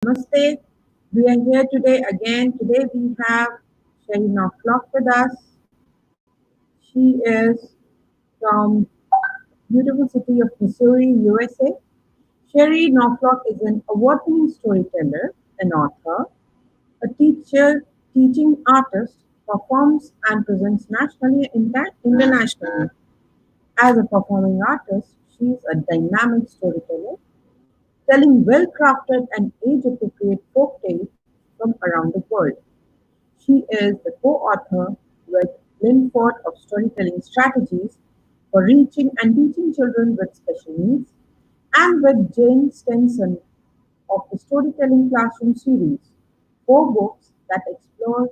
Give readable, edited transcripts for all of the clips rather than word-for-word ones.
Namaste. We are here today again. Today we have Sherry Norfolk with us. She is from beautiful city of Missouri, USA. Sherry Norfolk is an award-winning storyteller, an author, a teacher, teaching artist, performs and presents nationally and internationally. As a performing artist, she is a dynamic storyteller, telling well-crafted and age-appropriate folk tales from around the world. She is the co-author with Linford of Storytelling Strategies for Reaching and Teaching Children with Special Needs, and with Jane Stenson of the Storytelling Classroom series, four books that explore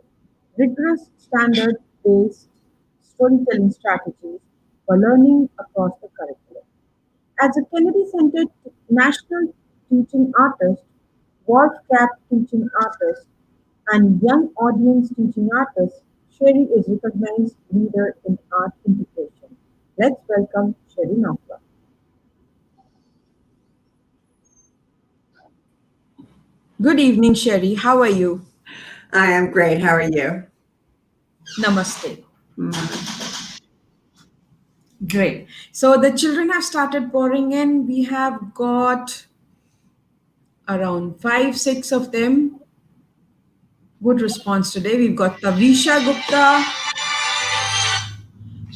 rigorous standard-based storytelling strategies for learning across the curriculum. As a Kennedy-centered national teaching artist, Wolf Cap teaching artist, and young audience teaching artist, Sherry is recognized leader in art integration. Let's welcome Sherry Nofla. Good evening, Sherry. How are you? I am great. How are you? Namaste. Mm. Great. So the children have started pouring in. We have got around five, six of them. Good response today. We've got Tavisha Gupta,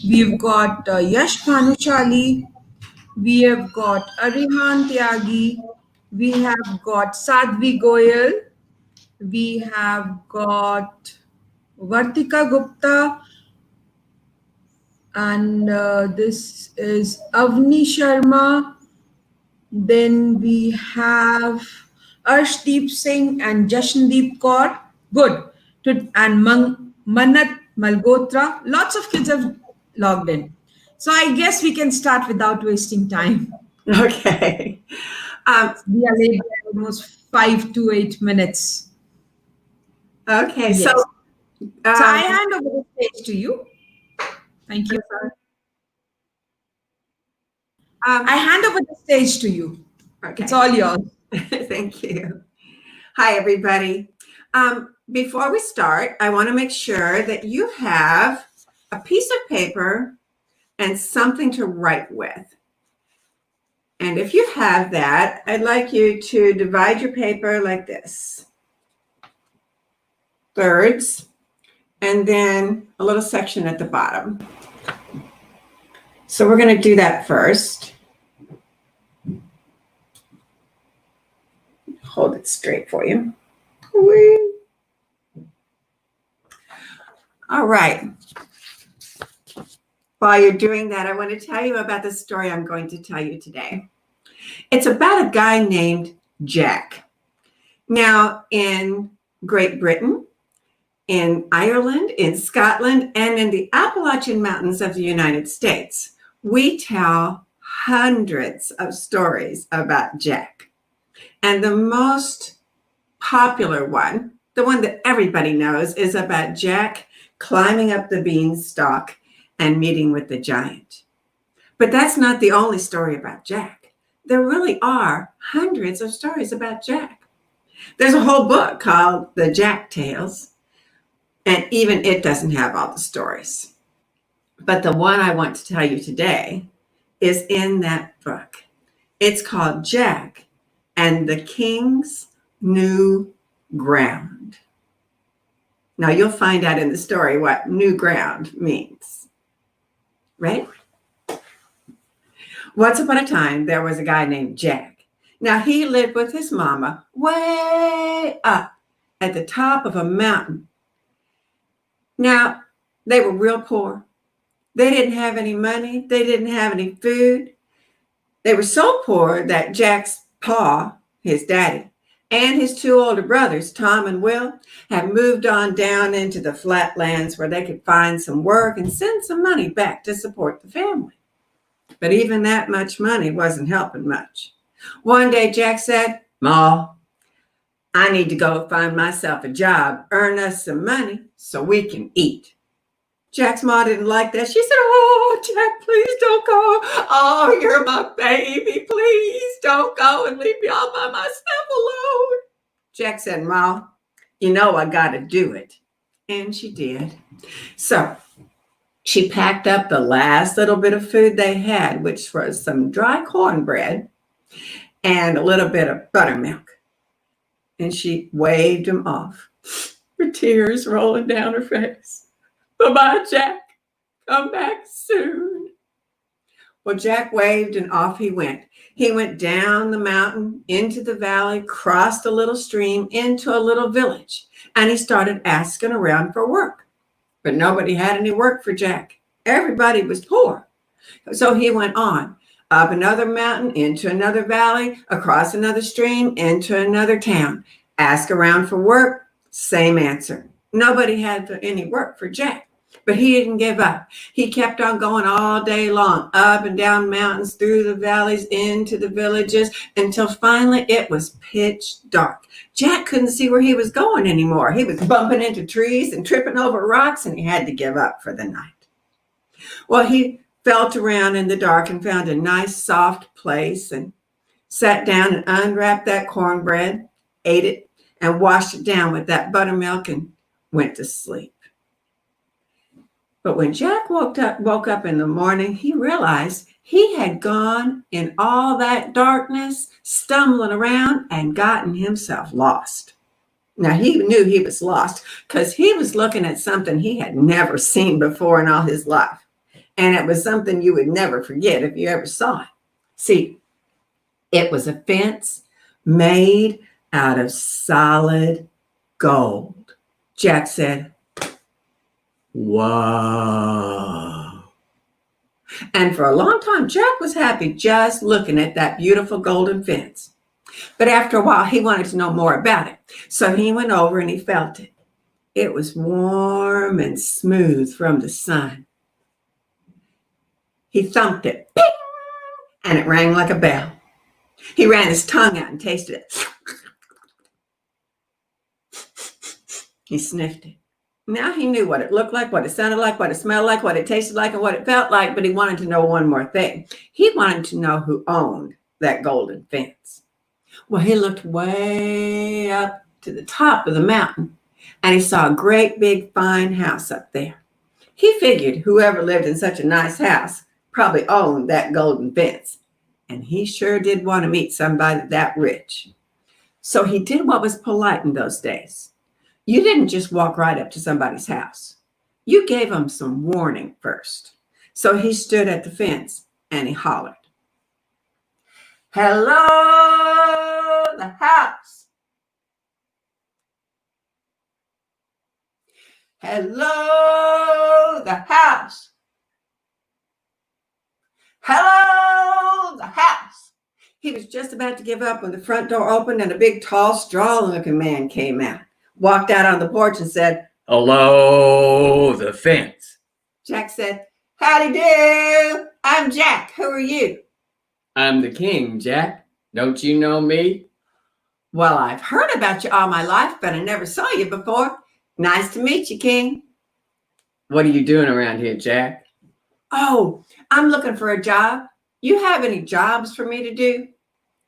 we've got Yash Bhanushali, we have got Arihan Tyagi, we have got Sadhvi Goyal, we have got Vartika Gupta, and this is Avni Sharma. Then we have Arshdeep Singh and Jashandeep Kaur. Good. And Manat Malgotra. Lots of kids have logged in. So I guess we can start without wasting time. Okay. We are late by almost 5 to 8 minutes. Okay. Yes. So, So I hand over the stage to you. Thank you. I hand over the stage to you. Okay. It's all yours. Thank you. Hi, everybody. Before we start, I want to make sure that you have a piece of paper and something to write with. And if you have that, I'd like you to divide your paper like this. Thirds, and then a little section at the bottom. So we're going to do that first. Hold it straight for you. Whee. All right. While you're doing that, I want to tell you about the story I'm going to tell you today. It's about a guy named Jack. Now, in Great Britain, in Ireland, in Scotland, and in the Appalachian Mountains of the United States, we tell hundreds of stories about Jack. And the most popular one, the one that everybody knows, is about Jack climbing up the beanstalk and meeting with the giant. But that's not the only story about Jack. There really are hundreds of stories about Jack. There's a whole book called The Jack Tales, and even it doesn't have all the stories. But the one I want to tell you today is in that book. It's called Jack and the King's New Ground. Now, you'll find out in the story what new ground means. Right? Once upon a time, there was a guy named Jack. Now, he lived with his mama way up at the top of a mountain. Now, they were real poor. They didn't have any money. They didn't have any food. They were so poor that Jack's pa, his daddy, and his two older brothers, Tom and Will, had moved on down into the flatlands where they could find some work and send some money back to support the family. But even that much money wasn't helping much. One day, Jack said, "Ma, I need to go find myself a job, earn us some money so we can eat." Jack's ma didn't like that. She said, "Oh, Jack, please don't go. Oh, you're my baby. Please don't go and leave me all by myself alone." Jack said, Ma, you know I got to do it. And she did. So she packed up the last little bit of food they had, which was some dry cornbread and a little bit of buttermilk. And she waved him off, her tears rolling down her face. Bye-bye, Jack. Come back soon. Well, Jack waved and off he went. He went down the mountain, into the valley, crossed a little stream, into a little village, and he started asking around for work. But nobody had any work for Jack. Everybody was poor. So he went on, up another mountain, into another valley, across another stream, into another town. Ask around for work, same answer. Nobody had any work for Jack. But he didn't give up. He kept on going all day long, up and down mountains, through the valleys, into the villages, until finally it was pitch dark. Jack couldn't see where he was going anymore. He was bumping into trees and tripping over rocks, and he had to give up for the night. Well, he felt around in the dark and found a nice soft place and sat down and unwrapped that cornbread, ate it, and washed it down with that buttermilk and went to sleep. But when Jack woke up in the morning, he realized he had gone in all that darkness, stumbling around and gotten himself lost. Now, he knew he was lost because he was looking at something he had never seen before in all his life. And it was something you would never forget if you ever saw it. See, it was a fence made out of solid gold. Jack said, "Whoa." And for a long time, Jack was happy just looking at that beautiful golden fence. But after a while, he wanted to know more about it. So he went over and he felt it. It was warm and smooth from the sun. He thumped it, ping, and it rang like a bell. He ran his tongue out and tasted it. He sniffed it. Now he knew what it looked like, what it sounded like, what it smelled like, what it tasted like, and what it felt like, but he wanted to know one more thing. He wanted to know who owned that golden fence. Well, he looked way up to the top of the mountain, and he saw a great big fine house up there. He figured whoever lived in such a nice house probably owned that golden fence, and he sure did want to meet somebody that rich. So he did what was polite in those days. You didn't just walk right up to somebody's house. You gave them some warning first. So he stood at the fence and he hollered, "Hello, the house. Hello, the house. Hello, the house." He was just about to give up when the front door opened and a big, tall, strong-looking man came out, walked out on the porch and said, "Hello, the fence." Jack said, "Howdy do. I'm Jack. Who are you?" "I'm the king, Jack. Don't you know me?" "Well, I've heard about you all my life, but I never saw you before. Nice to meet you, King." "What are you doing around here, Jack?" "Oh, I'm looking for a job. You have any jobs for me to do?"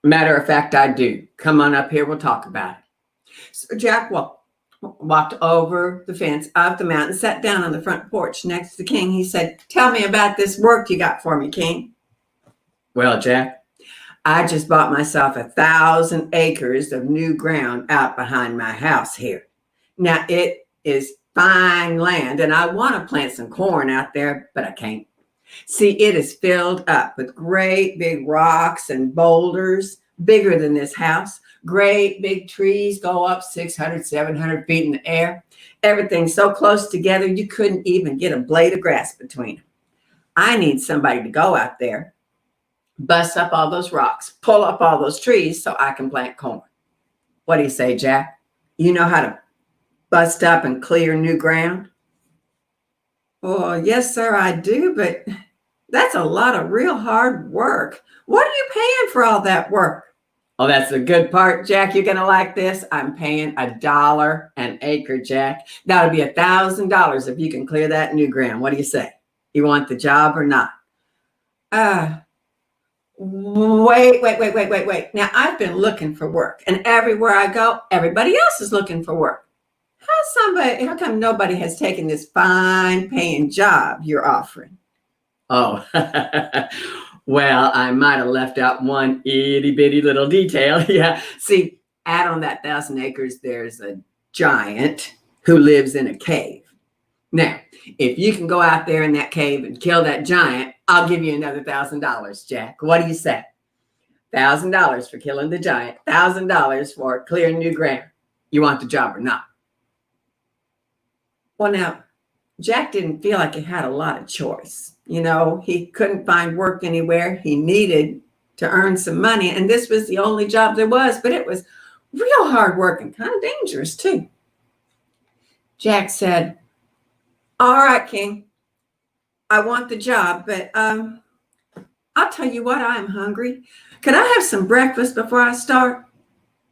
"Matter of fact, I do. Come on up here. We'll talk about it." So Jack walked over the fence, up the mountain, sat down on the front porch next to the king. He said, "Tell me about this work you got for me, King." "Well, Jack, "I just bought myself 1,000 acres of new ground out behind my house here. Now, it is fine land, and I want to plant some corn out there, but I can't. See, it is filled up with great big rocks and boulders, bigger than this house. Great big trees go up 600, 700 feet in the air. Everything's so close together, you couldn't even get a blade of grass between them. I need somebody to go out there, bust up all those rocks, pull up all those trees so I can plant corn. What do you say, Jack? You know how to bust up and clear new ground?" "Oh, yes, sir, I do, but that's a lot of real hard work. What are you paying for all that work?" "Oh, that's the good part, Jack. You're going to like this. I'm paying $1 an acre, Jack. "That'll be $1,000 if you can clear that new ground. What do you say? You want the job or not?" Wait. Now, I've been looking for work, and everywhere I go, everybody else is looking for work. How come nobody has taken this fine paying job you're offering? Oh, well, I might have left out one itty bitty little detail. Yeah. See, out on that 1,000 acres, there's a giant who lives in a cave. Now, if you can go out there in that cave and kill that giant, I'll give you another $1,000, Jack. What do you say? $1,000 for killing the giant, $1,000 for clearing new ground. You want the job or not? Well, now, Jack didn't feel like he had a lot of choice. He couldn't find work anywhere. He needed to earn some money, and this was the only job there was, but it was real hard work and kind of dangerous too. Jack said, all right, King, I want the job, but I'll tell you what, I'm hungry. Could I have some breakfast before I start?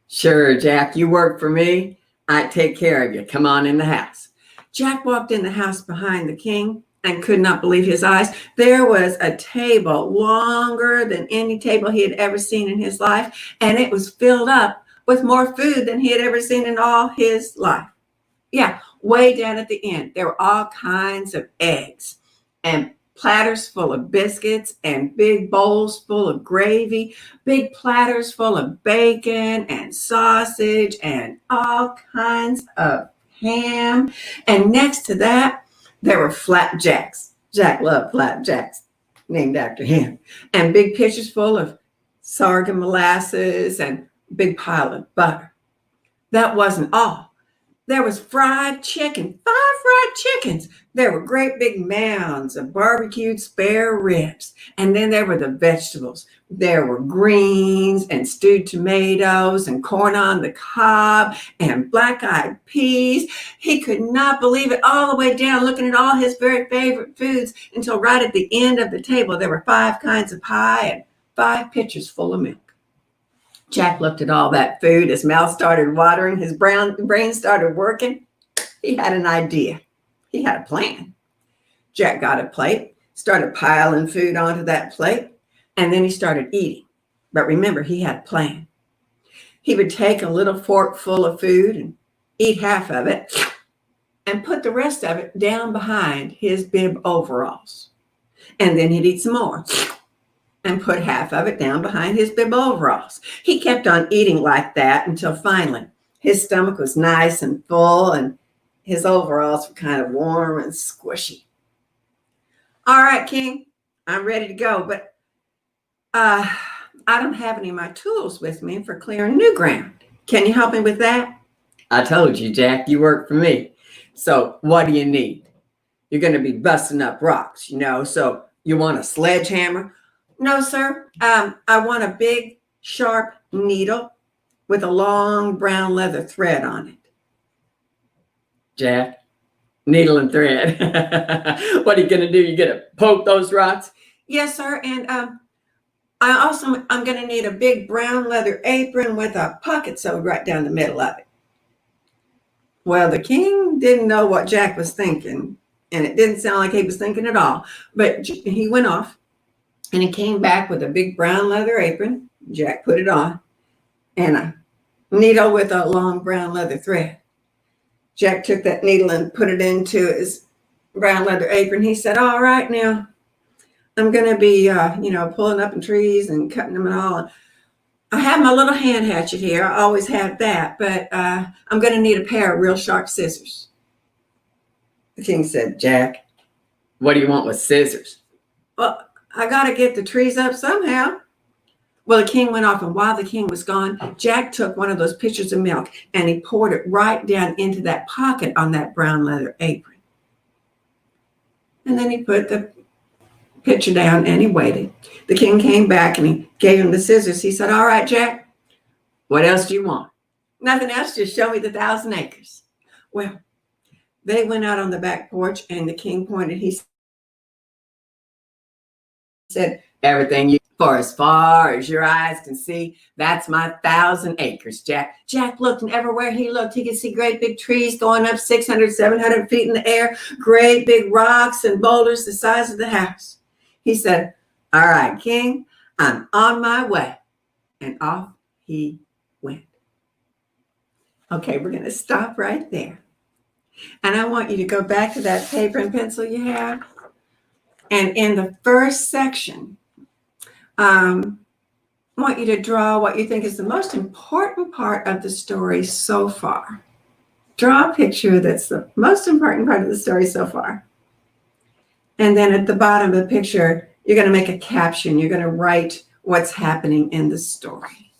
Sure, Jack, you work for me. I take care of you. Come on in the house. Jack walked in the house behind the king and could not believe his eyes. There was a table longer than any table he had ever seen in his life, and it was filled up with more food than he had ever seen in all his life. Yeah, way down at the end, there were all kinds of eggs and platters full of biscuits and big bowls full of gravy, big platters full of bacon and sausage and all kinds of ham. And next to that, there were flapjacks. Jack loved flapjacks, named after him. And big pitchers full of sorghum molasses and a big pile of butter. That wasn't all. There was fried chicken, 5 fried chickens. There were great big mounds of barbecued spare ribs. And then there were the vegetables. There were greens and stewed tomatoes and corn on the cob and black-eyed peas. He could not believe it, all the way down, looking at all his very favorite foods, until right at the end of the table, there were 5 kinds of pie and 5 pitchers full of milk. Jack looked at all that food. His mouth started watering. His brain started working. He had an idea. He had a plan. Jack got a plate, started piling food onto that plate, and then he started eating. But remember, he had a plan. He would take a little fork full of food and eat half of it and put the rest of it down behind his bib overalls. And then he'd eat some more and put half of it down behind his bib overalls. He kept on eating like that until finally his stomach was nice and full and his overalls were kind of warm and squishy. All right, King, I'm ready to go, but I don't have any of my tools with me for clearing new ground. Can you help me with that? I told you, Jack, you work for me. So what do you need? You're going to be busting up rocks, so you want a sledgehammer? No, sir. I want a big, sharp needle with a long brown leather thread on it. Jack, needle and thread. What are you going to do? You going to poke those rocks? Yes, sir. And I'm going to need a big brown leather apron with a pocket sewed right down the middle of it. Well, the king didn't know what Jack was thinking, and it didn't sound like he was thinking at all. But he went off. And he came back with a big brown leather apron. Jack put it on, and a needle with a long brown leather thread. Jack took that needle and put it into his brown leather apron. He said, all right, now I'm going to be, pulling up in trees and cutting them and all. I have my little hand hatchet here. I always have that, but I'm going to need a pair of real sharp scissors. The king said, Jack, what do you want with scissors? Well, I got to get the trees up somehow. Well, the king went off, and while the king was gone, Jack took one of those pitchers of milk and he poured it right down into that pocket on that brown leather apron. And then he put the pitcher down and he waited. The king came back and he gave him the scissors. He said, all right, Jack, what else do you want? Nothing else, just show me the 1,000 acres. Well, they went out on the back porch and the king pointed. He said, everything for as far as your eyes can see, that's my 1,000 acres, Jack. Jack looked, and everywhere he looked, he could see great big trees going up 600, 700 feet in the air, great big rocks and boulders the size of the house. He said, all right, King, I'm on my way. And off he went. Okay, we're going to stop right there. And I want you to go back to that paper and pencil you have. And in the first section, I want you to draw what you think is the most important part of the story so far. Draw a picture that's the most important part of the story so far. And then at the bottom of the picture, you're going to make a caption. You're going to write what's happening in the story.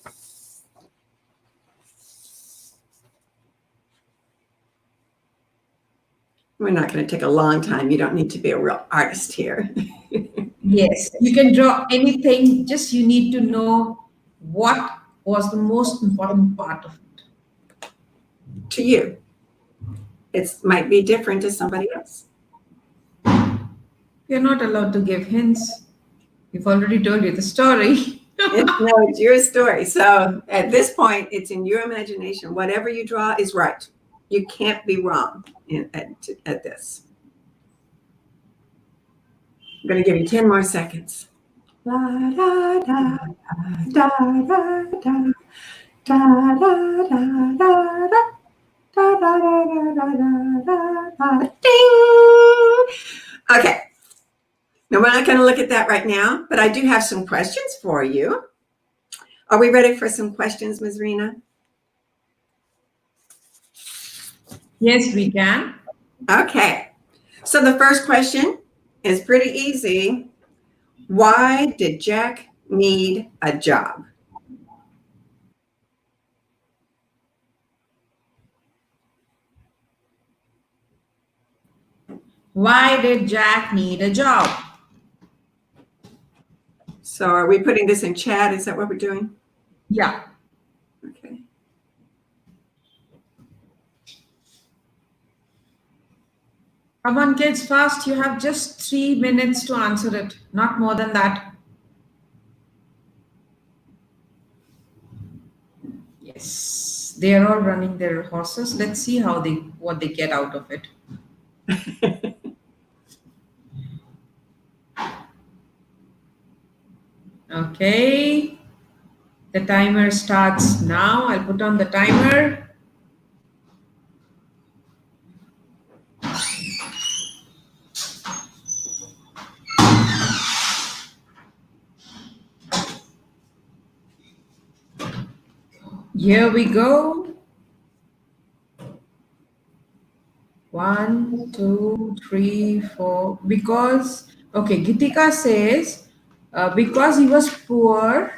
We're not going to take a long time. You don't need to be a real artist here. Yes, you can draw anything, just you need to know what was the most important part of it. To you. It might be different to somebody else. You're not allowed to give hints. We've already told you the story. It's your story. So at this point, it's in your imagination. Whatever you draw is right. You can't be wrong at this. I'm going to give you 10 more seconds. Da, da, da, da, da, da, da, da, da, da, da, da. Da, da, da, da, da, da, da, ding! Okay. Now, we're not going to look at that right now, but I do have some questions for you. Are we ready for some questions, Ms. Rena? Yes, we can. Okay. So the first question is pretty easy. Why did Jack need a job? Why did Jack need a job? So are we putting this in chat? Is that what we're doing? Yeah. Okay. Come on, kids, fast. You have just 3 minutes to answer it, not more than that. Yes, they are all running their horses. Let's see what they get out of it. Okay. The timer starts now. I'll put on the timer. Here we go. 1, 2, 3, 4. Because, okay, Gitika says, because he was poor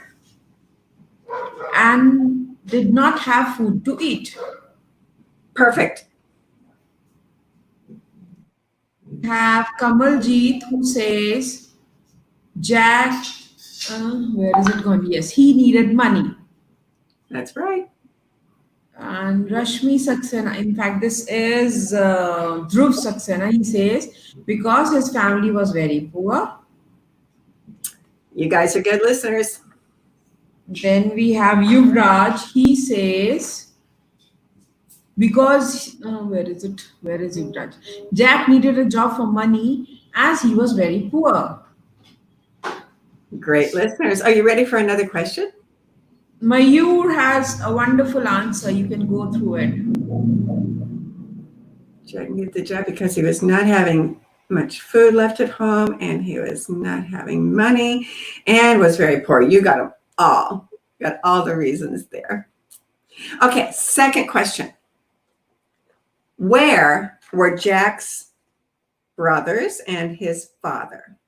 and did not have food to eat. Perfect. We have Kamaljeet who says, Jack, where is it gone? Yes, he needed money. That's right. And Rashmi Saxena, in fact, this is Dhruv Saxena. He says, because his family was very poor. You guys are good listeners. Then we have Yuvraj. He says, because, where is it? Where is Yuvraj? Jack needed a job for money as he was very poor. Great listeners. Are you ready for another question? Mayur has a wonderful answer. You can go through it. Jack needed the job because he was not having much food left at home and he was not having money and was very poor. You got them all. You got all the reasons there. Okay, second question. Where were Jack's brothers and his father?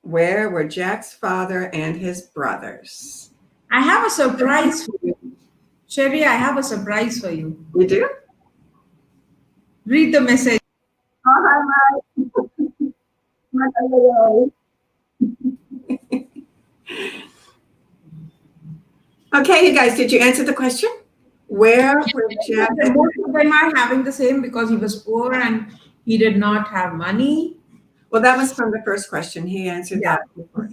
Where were Jack's father and his brothers? I have a surprise for you. Sherry, I have a surprise for you. You do? Read the message. Okay, you guys, did you answer the question? Where were Jack? Most of them are having the same because he was poor and he did not have money. Well, that was from the first question. He answered Yeah. that before.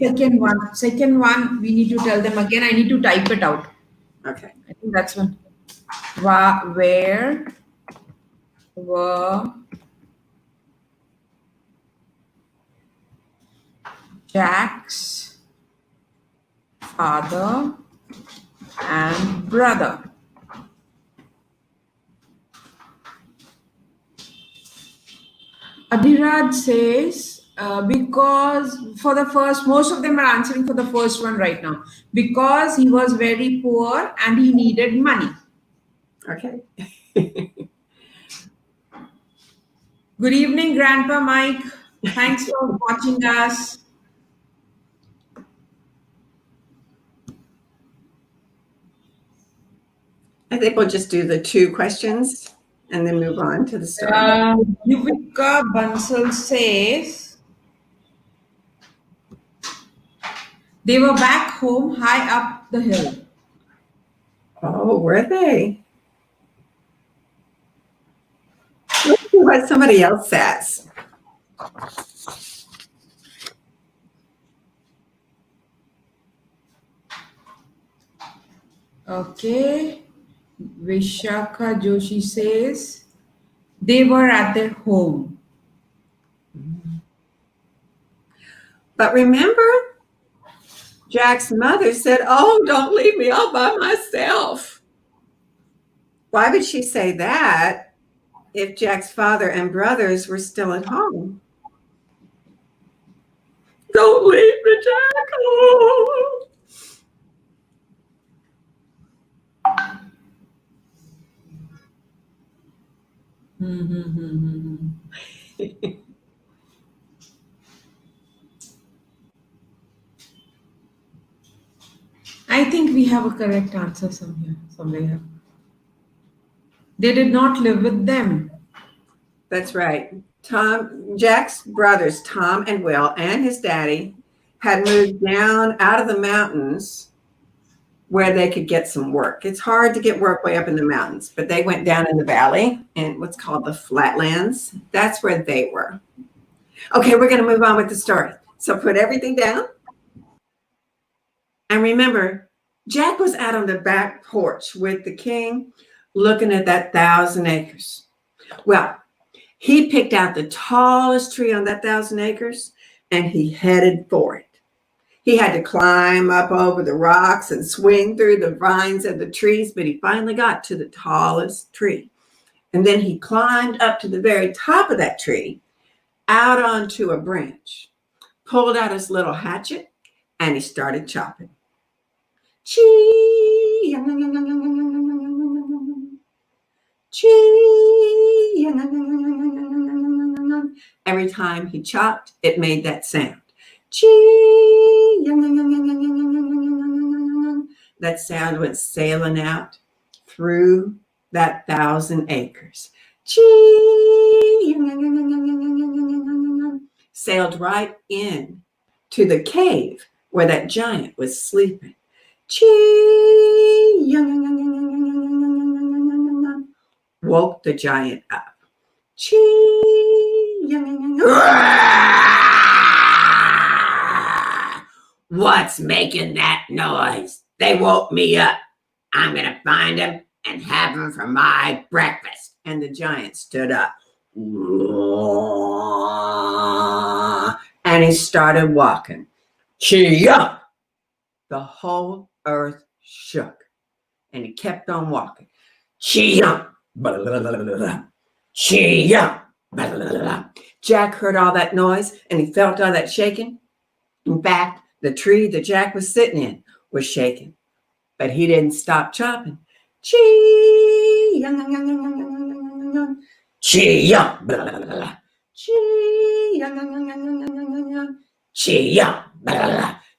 Second one, we need to tell them again. I need to type it out. Okay. I think that's one. Where were Jack's father and brother. Abhiraj says, because for the first, most of them are answering for the first one right now. Because he was very poor and he needed money. Okay. Good evening, Grandpa Mike. Thanks for watching us. I think we'll just do the 2 questions and then move on to the story. Yuvika Bansal says, they were back home high up the hill. Oh, were they? Let's see what somebody else says. Okay. Vishakha Joshi says, they were at their home. But remember, Jack's mother said, "Oh, don't leave me all by myself." Why would she say that if Jack's father and brothers were still at home? Don't leave me, Jack. Oh. I think we have a correct answer somewhere. They did not live with them. That's right. Jack's brothers, Tom and Will, and his daddy had moved down out of the mountains where they could get some work. It's hard to get work way up in the mountains, but they went down in the valley in what's called the flatlands. That's where they were. Okay, we're going to move on with the story. So put everything down. And remember, Jack was out on the back porch with the king looking at that 1,000 acres. Well, he picked out the tallest tree on that 1,000 acres and he headed for it. He had to climb up over the rocks and swing through the vines of the trees, but he finally got to the tallest tree. And then he climbed up to the very top of that tree, out onto a branch, pulled out his little hatchet, and he started chopping. Chee, chee. Every time he chopped, it made that sound. Chee. That sound went sailing out through that 1,000 acres. Chee. Sailed right in to the cave where that giant was sleeping. Chee. Woke the giant up. Chee. What's making that noise? They woke me up. I'm going to find them and have them for my breakfast. And the giant stood up. And he started walking. Chia! The whole earth shook. And he kept on walking. Chia! Chia! Jack heard all that noise and he felt all that shaking. In fact, the tree that Jack was sitting in was shaking, but he didn't stop chopping. Chee! Chee! Chee!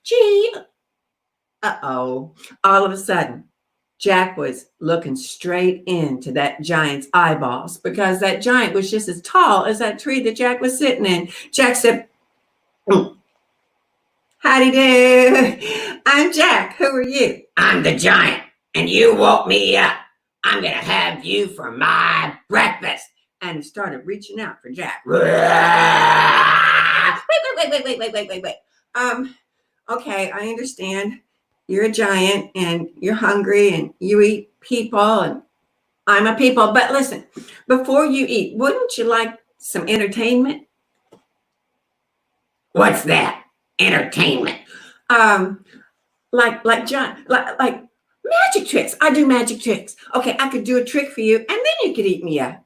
Chee! Uh-oh. All of a sudden, Jack was looking straight into that giant's eyeballs because that giant was just as tall as that tree that Jack was sitting in. Jack said, "Howdy do. I'm Jack. Who are you?" "I'm the giant, and you woke me up. I'm going to have you for my breakfast." And he started reaching out for Jack. Wait. Okay, I understand. You're a giant, and you're hungry, and you eat people, and I'm a people. But listen, before you eat, wouldn't you like some entertainment? What's that? entertainment. Like John, like magic tricks. I do magic tricks. Okay, I could do a trick for you, and then you could eat me up.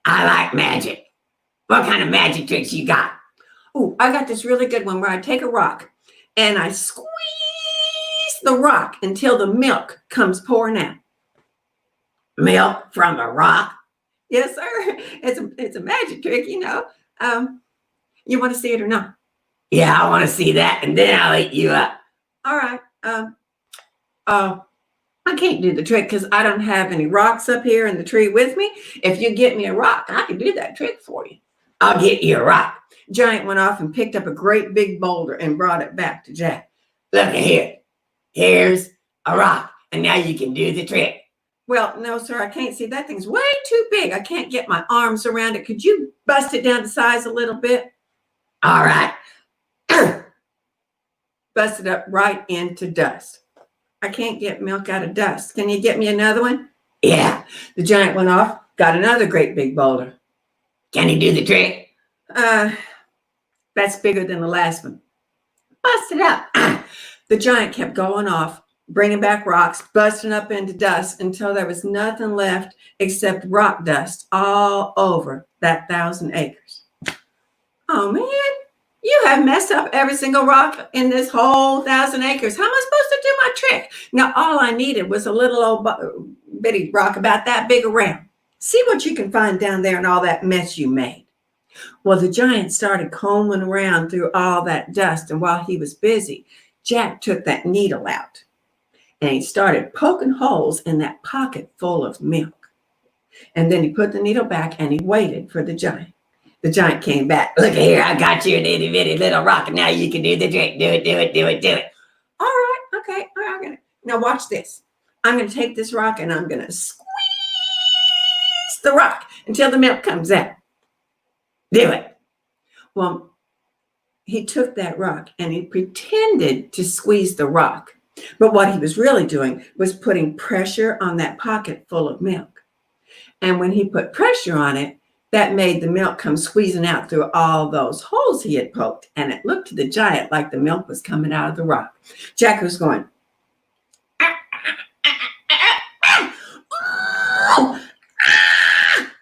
I like magic. What kind of magic tricks you got? Oh, I got this really good one where I take a rock and I squeeze the rock until the milk comes pouring out. Milk from a rock? Yes, sir. It's a magic trick, you know. You want to see it or not? Yeah, I want to see that, and then I'll eat you up. All right. I can't do the trick because I don't have any rocks up here in the tree with me. If you get me a rock, I can do that trick for you. I'll get you a rock. Giant went off and picked up a great big boulder and brought it back to Jack. Look at here. Here's a rock, and now you can do the trick. Well, no, sir, I can't see. That thing's way too big. I can't get my arms around it. Could you bust it down to size a little bit? All right. Bust it up right into dust. I can't get milk out of dust. Can you get me another one? Yeah. The giant went off, got another great big boulder. Can he do the trick? That's bigger than the last one. Bust it up. The giant kept going off, bringing back rocks, busting up into dust until there was nothing left except rock dust all over that 1,000 acres. Oh, man. You have messed up every single rock in this whole 1,000 acres. How am I supposed to do my trick? Now, all I needed was a little old bitty rock about that big around. See what you can find down there in all that mess you made. Well, the giant started combing around through all that dust, and while he was busy, Jack took that needle out, and he started poking holes in that pocket full of milk. And then he put the needle back, and he waited for the giant. The giant came back. Look here, I got you an itty bitty little rock, and now you can do the trick. Do it, do it, do it, do it. All right, okay. All right, now watch this. I'm going to take this rock, and I'm going to squeeze the rock until the milk comes out. Do it. Well, he took that rock, and he pretended to squeeze the rock. But what he was really doing was putting pressure on that pocket full of milk. And when he put pressure on it, that made the milk come squeezing out through all those holes he had poked. And it looked to the giant like the milk was coming out of the rock. Jack was going,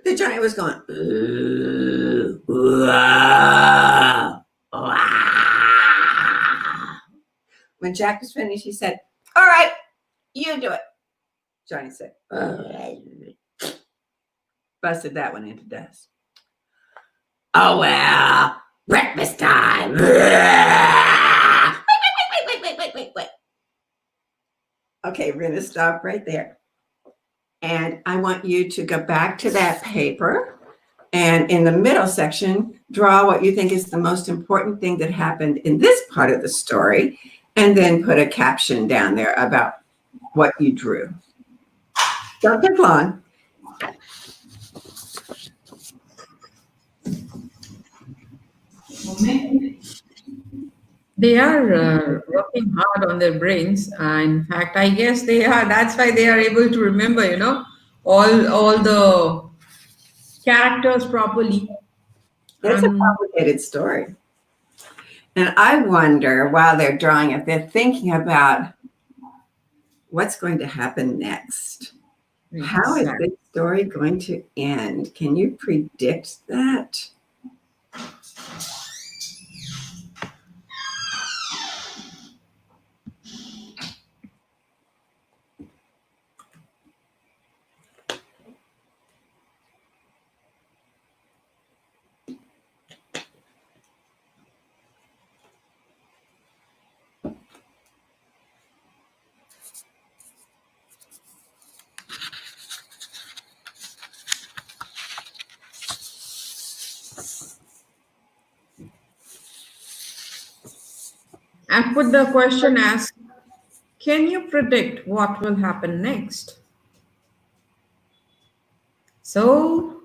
the giant was going, when Jack was finished, he said, all right, you do it. Johnny said, busted that one into dust. Oh, well, breakfast time. Wait. Okay, we're going to stop right there. And I want you to go back to that paper. And in the middle section, draw what you think is the most important thing that happened in this part of the story. And then put a caption down there about what you drew. Don't take long. They are working hard on their brains. In fact, I guess they are. That's why they are able to remember, all the characters properly. It's a complicated story. And I wonder, while they're drawing it, they're thinking about what's going to happen next. How is this story going to end? Can you predict that? And put the question as, can you predict what will happen next? So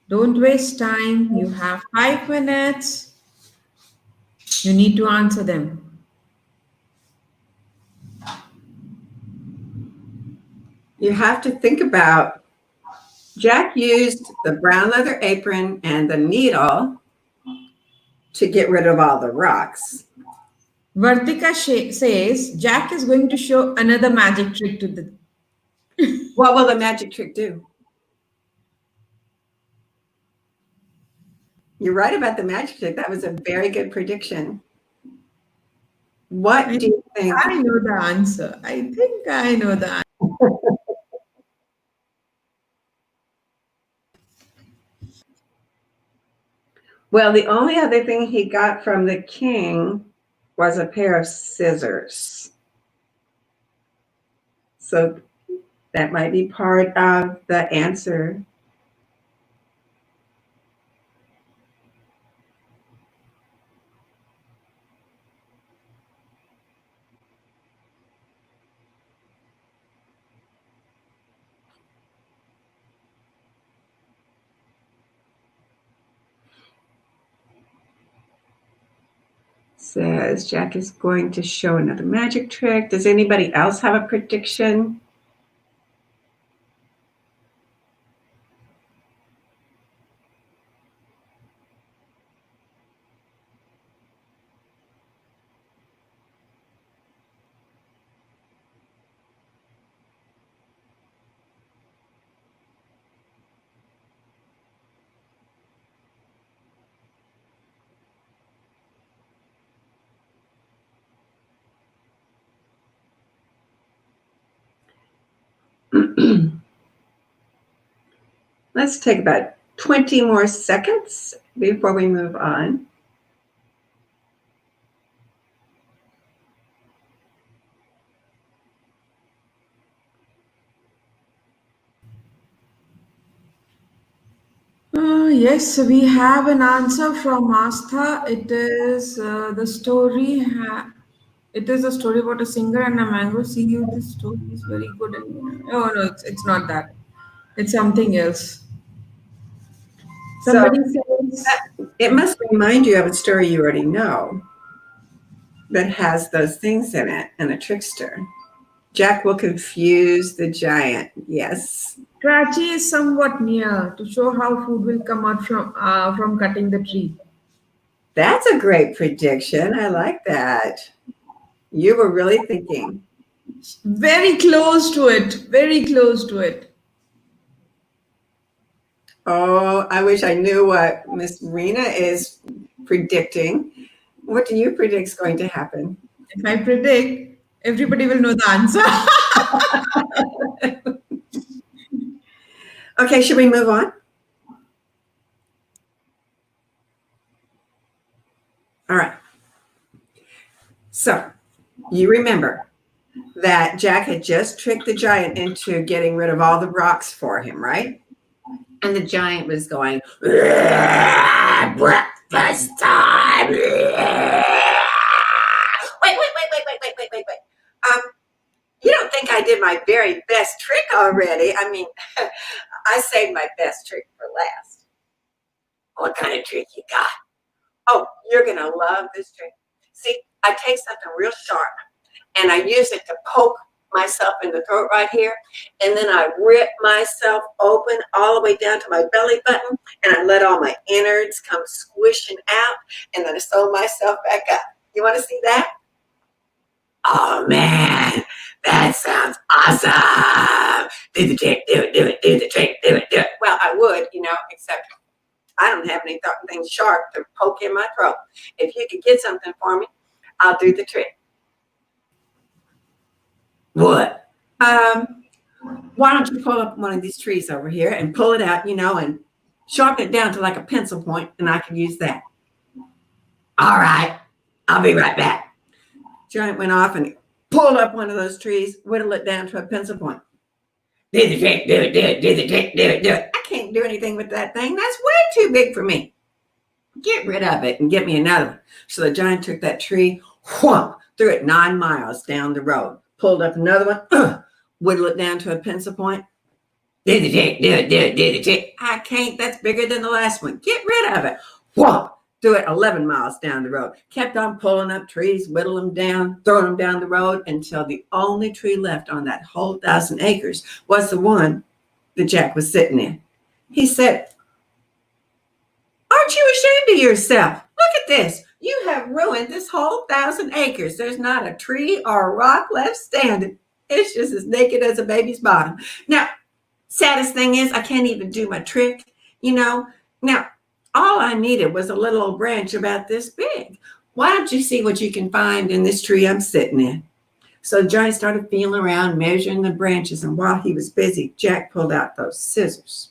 don't waste time. You have 5 minutes. You need to answer them. You have to think about, Jack used the brown leather apron and the needle to get rid of all the rocks? Vartika says Jack is going to show another magic trick to the. What will the magic trick do? You're right about the magic trick. That was a very good prediction. What I do you think? I know the answer. I think I know the answer. Well, the only other thing he got from the king was a pair of scissors. So that might be part of the answer. Says Jack is going to show another magic trick. Does anybody else have a prediction? Let's take about 20 more seconds before we move on. Yes, we have an answer from Astha. It is the story. It is a story about a singer and a mango. See you. This story is very good. Oh no, it's not that. It's something else. So Somebody says it must remind you of a story you already know that has those things in it and a trickster. Jack will confuse the giant. Yes. Karachi is somewhat near to show how food will come out from cutting the tree. That's a great prediction. I like that. You were really thinking. Very close to it. Very close to it. Oh, I wish I knew what Miss Rena is predicting. What do you predict is going to happen? If I predict, everybody will know the answer. Okay, should we move on? All right. So you remember that Jack had just tricked the giant into getting rid of all the rocks for him, right? And the giant was going, breakfast time. Wait. You don't think I did my very best trick already? I mean, I saved my best trick for last. What kind of trick you got? Oh, you're going to love this trick. See, I take something real sharp and I use it to poke myself in the throat right here. And then I rip myself open all the way down to my belly button and I let all my innards come squishing out and then I sew myself back up. You want to see that? Oh man, that sounds awesome. Do the trick, do it, do the trick, do it. Well, I would, except I don't have anything sharp to poke in my throat. If you could get something for me, I'll do the trick. What? Why don't you pull up one of these trees over here and pull it out, and sharpen it down to like a pencil point, and I can use that. All right, I'll be right back. Giant went off and pulled up one of those trees, whittled it down to a pencil point. Do the trick, do it, do the trick, do it. I can't do anything with that thing. That's way too big for me. Get rid of it and get me another one. So the giant took that tree, whomp, threw it 9 miles down the road, pulled up another one, whittled it down to a pencil point. Do the trick, do the trick. I can't. That's bigger than the last one. Get rid of it. Whomp. Threw it 11 miles down the road. Kept on pulling up trees, whittle them down, throwing them down the road until the only tree left on that whole 1,000 acres was the one that Jack was sitting in. He said, "Aren't you ashamed of yourself? Look at this. You have ruined this whole 1,000 acres. There's not a tree or a rock left standing. It's just as naked as a baby's bottom. Now, saddest thing is I can't even do my trick, you know. Now, all I needed was a little old branch about this big. Why don't you see what you can find in this tree I'm sitting in? So Johnny started feeling around, measuring the branches, and while he was busy, Jack pulled out those scissors,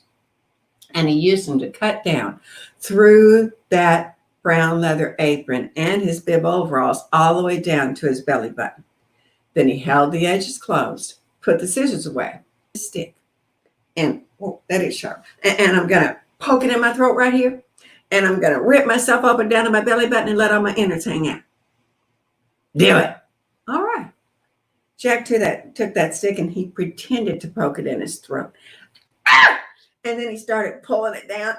and he used them to cut down through that brown leather apron and his bib overalls all the way down to his belly button. Then he held the edges closed, put the scissors away, stick, and oh, that is sharp. And I'm going to poke it in my throat right here, and I'm going to rip myself up and down to my belly button and let all my innards hang out. Do it. All right. Jack took that stick and he pretended to poke it in his throat. And then he started pulling it down.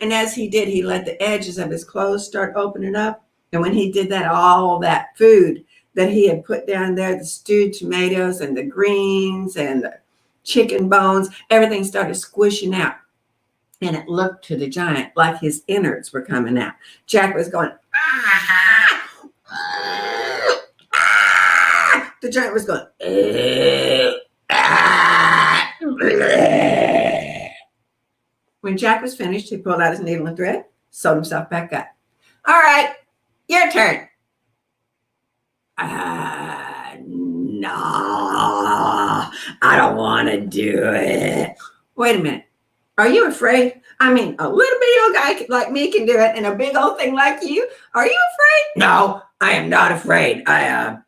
And as he did, he let the edges of his clothes start opening up. And when he did that, all that food that he had put down there, the stewed tomatoes and the greens and the chicken bones, everything started squishing out. And it looked to the giant like his innards were coming out. Jack was going, the giant was going, When Jack was finished, he pulled out his needle and thread, sewed himself back up. All right, your turn. No, I don't want to do it. Wait a minute. Are you afraid? I mean, a little bitty old guy like me can do it, and a big old thing like you. Are you afraid? No, I am not afraid. I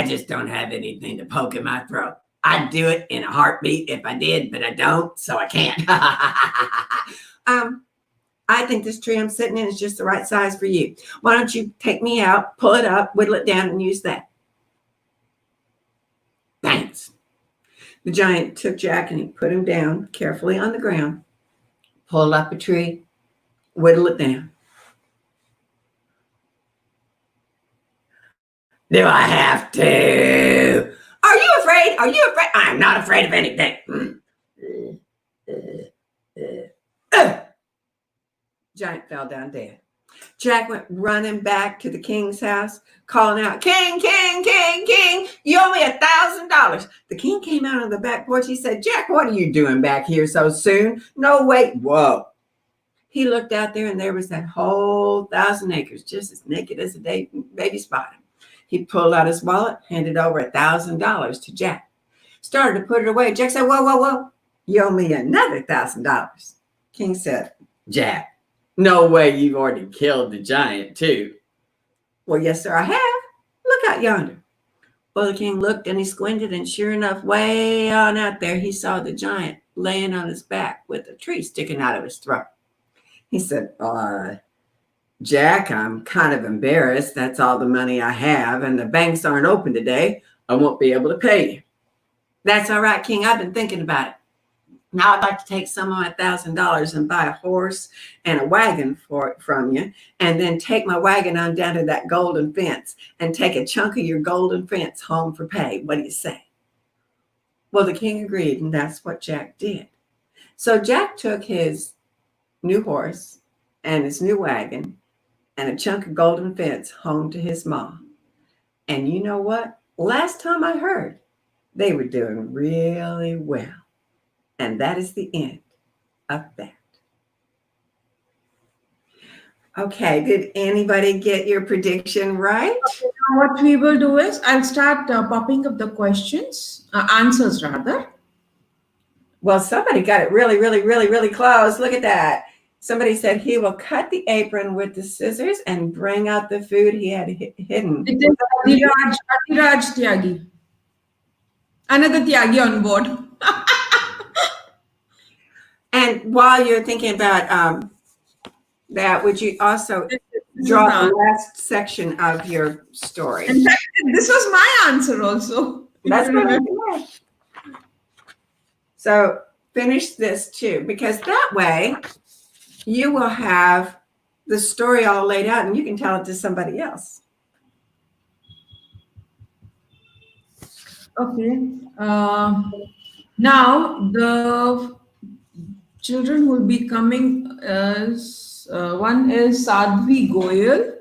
just don't have anything to poke in my throat. I'd do it in a heartbeat if I did, but I don't, so I can't. I think this tree I'm sitting in is just the right size for you. Why don't you take me out, pull it up, whittle it down, and use that? Thanks. The giant took Jack and he put him down carefully on the ground, pulled up a tree, whittle it down. Do I have to? Are you afraid? Are you afraid? I'm not afraid of anything. Giant fell down dead. Jack went running back to the king's house, calling out, King, King, King, King, you owe me $1,000. The king came out on the back porch. He said, Jack, what are you doing back here so soon? No, wait, whoa. He looked out there and there was that whole 1,000 acres, just as naked as a baby's bottom. He pulled out his wallet, handed over $1,000 to Jack. Started to put it away. Jack said, whoa, whoa, whoa. You owe me another $1,000. King said, Jack, no way you've already killed the giant too. Well, yes, sir, I have. Look out yonder. Well, the king looked and he squinted, and sure enough, way on out there, he saw the giant laying on his back with a tree sticking out of his throat. He said, Jack, I'm kind of embarrassed. That's all the money I have, and the banks aren't open today. I won't be able to pay you. That's all right, King. I've been thinking about it. Now I'd like to take some of my $1,000 and buy a horse and a wagon from you, and then take my wagon on down to that golden fence and take a chunk of your golden fence home for pay. What do you say? Well, the king agreed, and that's what Jack did. So Jack took his new horse and his new wagon and a chunk of golden fence home to his mom. And you know what? Last time I heard, they were doing really well. And that is the end of that. Okay, did anybody get your prediction right? Okay, now what we will do is I'll start popping up the questions, answers rather. Well, somebody got it really, really, really, really close. Look at that. Somebody said he will cut the apron with the scissors and bring out the food he had hidden. It is Adiraj Tyagi. Another Tyagi on board. And while you're thinking about that, would you also This draw is the last section of your story? in fact, this was my answer also. That's what I. So finish this too, because that way you will have the story all laid out and you can tell it to somebody else. Okay. Now the children who will be coming is one is Sadhvi Goyal,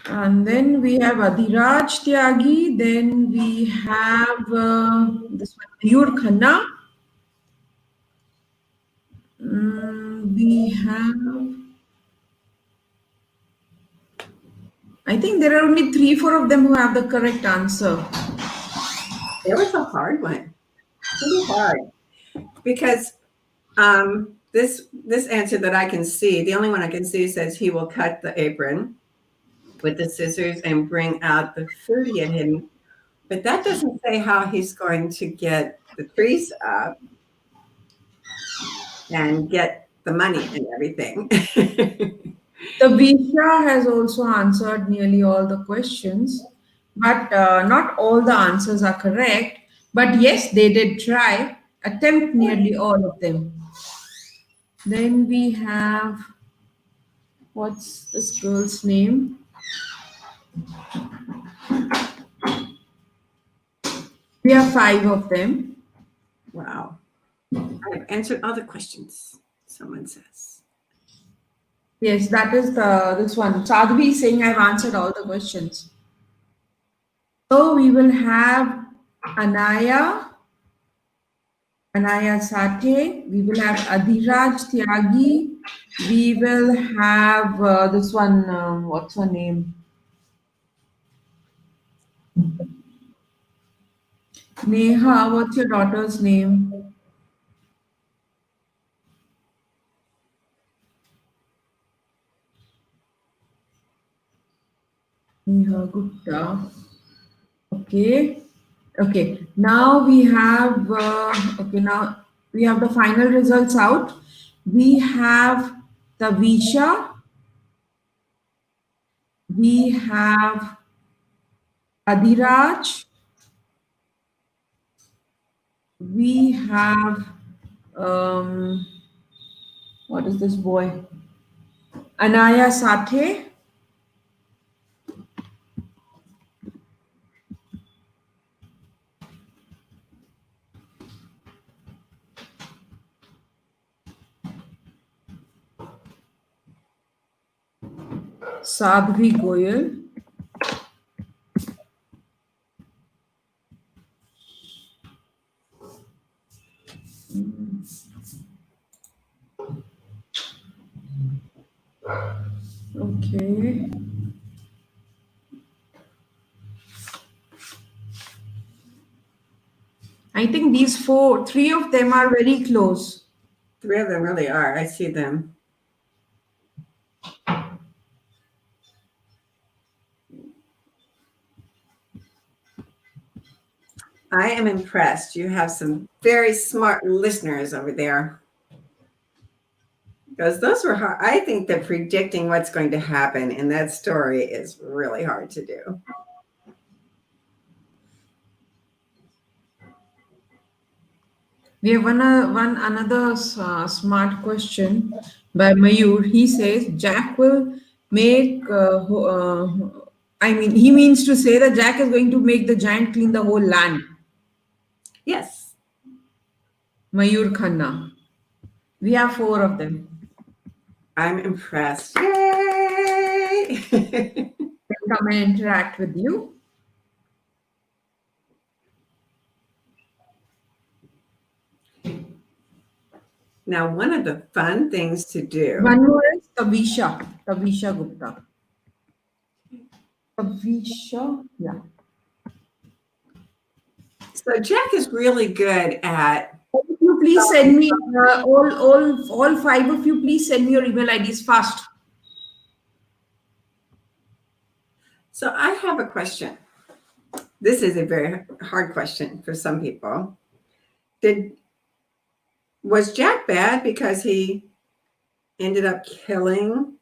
and then we have Adhiraj Tyagi, then we have this one, Mayur Khanna, we have, I think there are only three, four of them who have the correct answer. It was a hard one. Pretty hard. Because this answer that I can see, the only one I can see says he will cut the apron with the scissors and bring out the food he had hidden. But that doesn't say how he's going to get the trees up and get the money and everything. The Visha has also answered nearly all the questions, but not all the answers are correct. But yes, they did try, attempt nearly all of them. Then we have, what's this girl's name? We have five of them. Wow. I've answered all the questions, someone says. Yes, that is this one. Sadhvi is saying I've answered all the questions. So we will have Anaya, Anaya Sathe. We will have Adhiraj Tyagi. We will have this one. What's her name? Neha. What's your daughter's name? Neha Gupta. Okay. Okay. Now we have. Okay. Now we have the final results out. We have Tavisha. We have Adhiraj. We have um, what is this boy? Anaya Sathe. Sadhvi Goyal. Okay. I think these four, three of them are very close. Three of them really are. I see them. I am impressed. You have some very smart listeners over there. Because those were hard. I think that predicting what's going to happen in that story is really hard to do. We have one another smart question by Mayur. He says Jack will make. I mean, he means to say that Jack is going to make the giant clean the whole land. Yes. Mayur Khanna. We have four of them. I'm impressed. Yay! They'll come and interact with you. Now, one of the fun things to do. One more is Tavisha Gupta. Tavisha, yeah. So Jack is really good at. If you please send me all five of you. Please send me your email IDs fast. So I have a question. This is a very hard question for some people. Was Jack bad because he ended up killing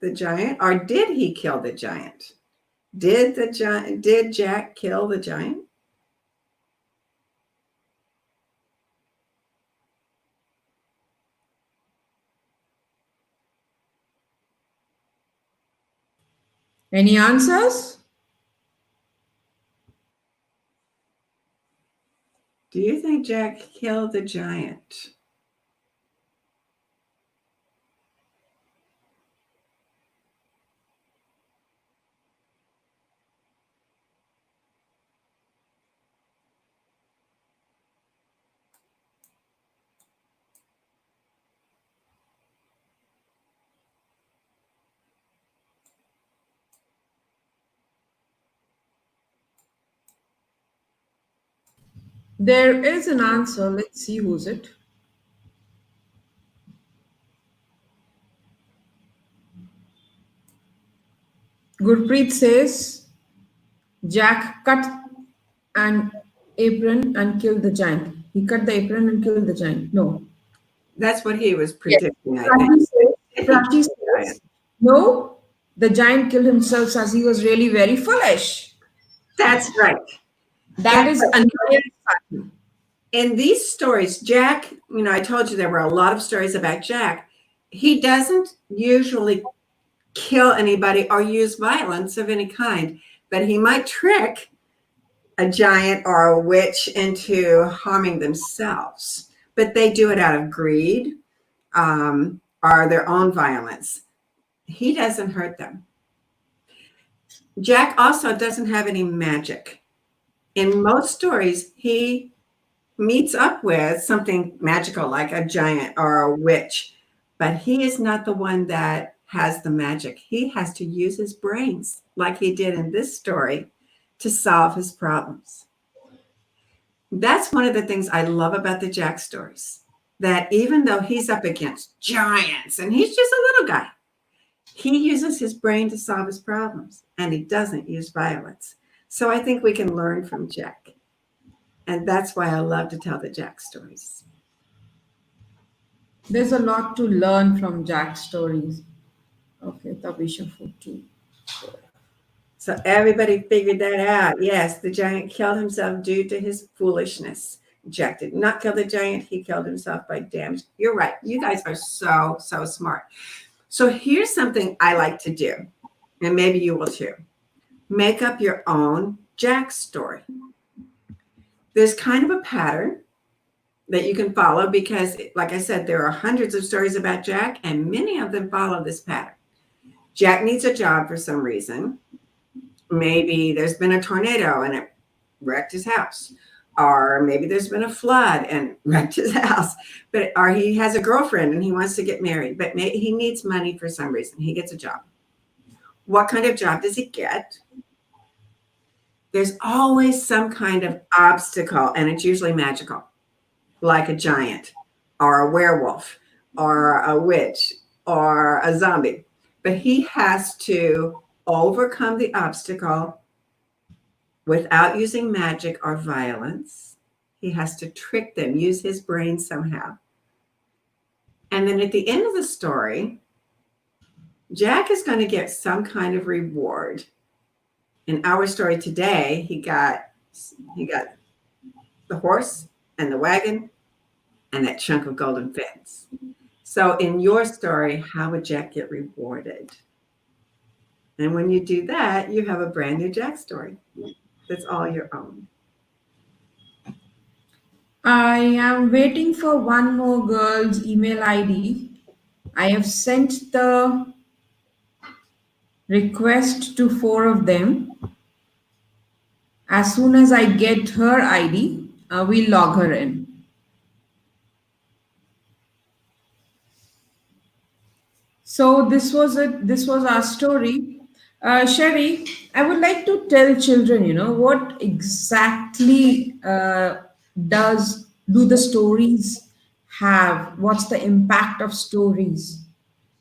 the giant, or did he kill the giant? Did Jack kill the giant? Any answers? Do you think Jack killed the giant? There is an answer. Let's see who's it. Gurpreet says Jack cut an apron and killed the giant. He cut the apron and killed the giant. No. That's what he was Yes. predicting, I think. Prachi says, Did he Prachi kill the giant? says, no, the giant killed himself as he was really very foolish. That's right. That That's is right. another. In these stories, Jack, I told you there were a lot of stories about Jack. He doesn't usually kill anybody or use violence of any kind, but he might trick a giant or a witch into harming themselves. But they do it out of greed or their own violence. He doesn't hurt them. Jack also doesn't have any magic. In most stories, he meets up with something magical like a giant or a witch, but he is not the one that has the magic. He has to use his brains, like he did in this story, to solve his problems. That's one of the things I love about the Jack stories, that even though he's up against giants and he's just a little guy, he uses his brain to solve his problems and he doesn't use violence. So I think we can learn from Jack. And that's why I love to tell the Jack stories. There's a lot to learn from Jack's stories. Okay, Tabisha for two. So everybody figured that out. Yes, the giant killed himself due to his foolishness. Jack did not kill the giant. He killed himself by damage. You're right. You guys are so, so smart. So here's something I like to do, and maybe you will too. Make up your own Jack story. There's kind of a pattern that you can follow because, like I said, there are hundreds of stories about Jack, and many of them follow this pattern. Jack needs a job for some reason. Maybe there's been a tornado and it wrecked his house, or maybe there's been a flood and wrecked his house, or he has a girlfriend and he wants to get married, but he needs money for some reason. He gets a job. What kind of job does he get? There's always some kind of obstacle, and it's usually magical, like a giant or a werewolf or a witch or a zombie. But he has to overcome the obstacle without using magic or violence. He has to trick them, use his brain somehow. And then at the end of the story, Jack is going to get some kind of reward. In our story today, he got the horse and the wagon and that chunk of golden fence. So in your story, how would Jack get rewarded? And when you do that, you have a brand new Jack story that's all your own. I am waiting for one more girl's email ID. I have sent the request to four of them. As soon as I get her ID, we'll log her in. So this was it. This was our story. Sherry, I would like to tell children, what exactly do the stories have? What's the impact of stories?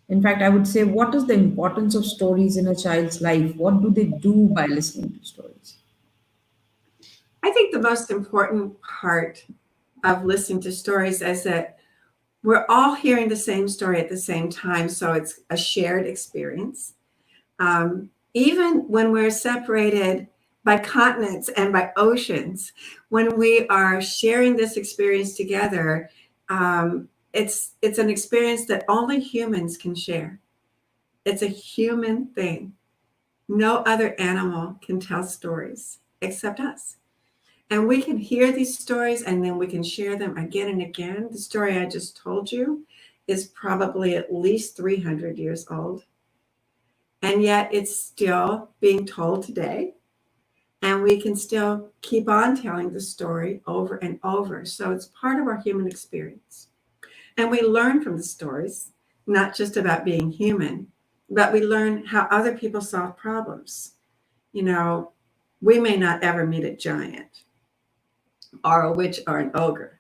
In fact, I would say, what is the importance of stories in a child's life? What do they do by listening to stories? I think the most important part of listening to stories is that we're all hearing the same story at the same time. So it's a shared experience. Even when we're separated by continents and by oceans, when we are sharing this experience together, it's an experience that only humans can share. It's a human thing. No other animal can tell stories except us. And we can hear these stories and then we can share them again and again. The story I just told you is probably at least 300 years old. And yet it's still being told today. And we can still keep on telling the story over and over. So it's part of our human experience. And we learn from the stories, not just about being human, but we learn how other people solve problems. You know, we may not ever meet a giant or a witch or an ogre,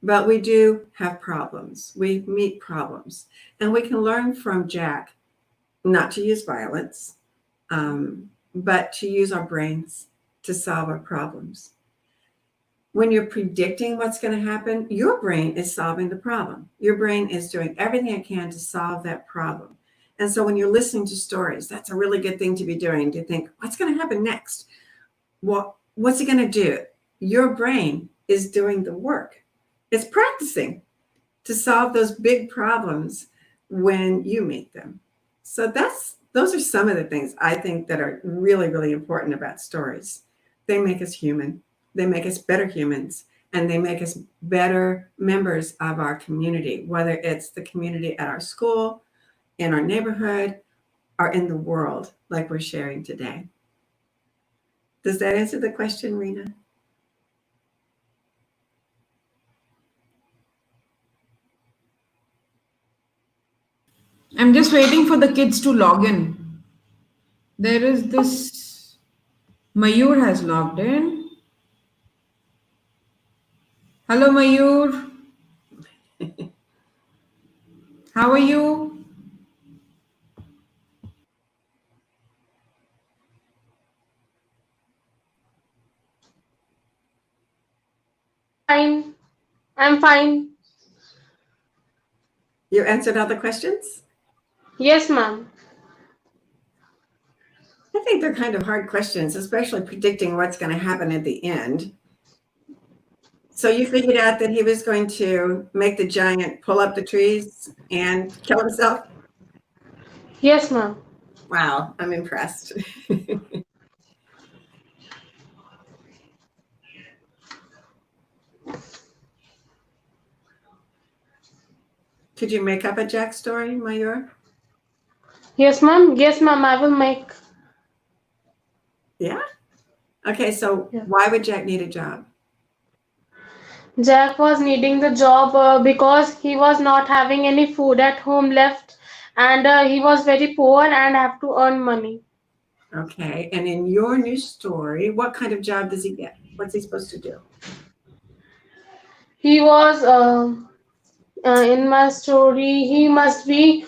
but we do have problems. We meet problems. And we can learn from Jack not to use violence, but to use our brains to solve our problems. When you're predicting what's going to happen, your brain is solving the problem. Your brain is doing everything it can to solve that problem. And so when you're listening to stories, that's a really good thing to be doing, to think, what's going to happen next? What's he going to do? Your brain is doing the work. It's practicing to solve those big problems when you meet them. So those are some of the things I think that are really, really important about stories. They make us human. They make us better humans, and they make us better members of our community, whether it's the community at our school, in our neighborhood, or in the world, like we're sharing today. Does that answer the question, Rena? I'm just waiting for the kids to log in. There is this Mayur has logged in. Hello, Mayur. How are you? Fine. I'm fine. You answered all the questions? Yes, ma'am. I think they're kind of hard questions, especially predicting what's going to happen at the end. So you figured out that he was going to make the giant pull up the trees and kill himself? Yes, ma'am. Wow, I'm impressed. Could you make up a Jack story, Mayur? Yes, ma'am. Yes, ma'am. I will make. Yeah? Okay, so Yeah. why would Jack need a job? Jack was needing the job because he was not having any food at home left, and he was very poor and have to earn money. Okay, and in your new story, what kind of job does he get? What's he supposed to do? He was in my story. He must be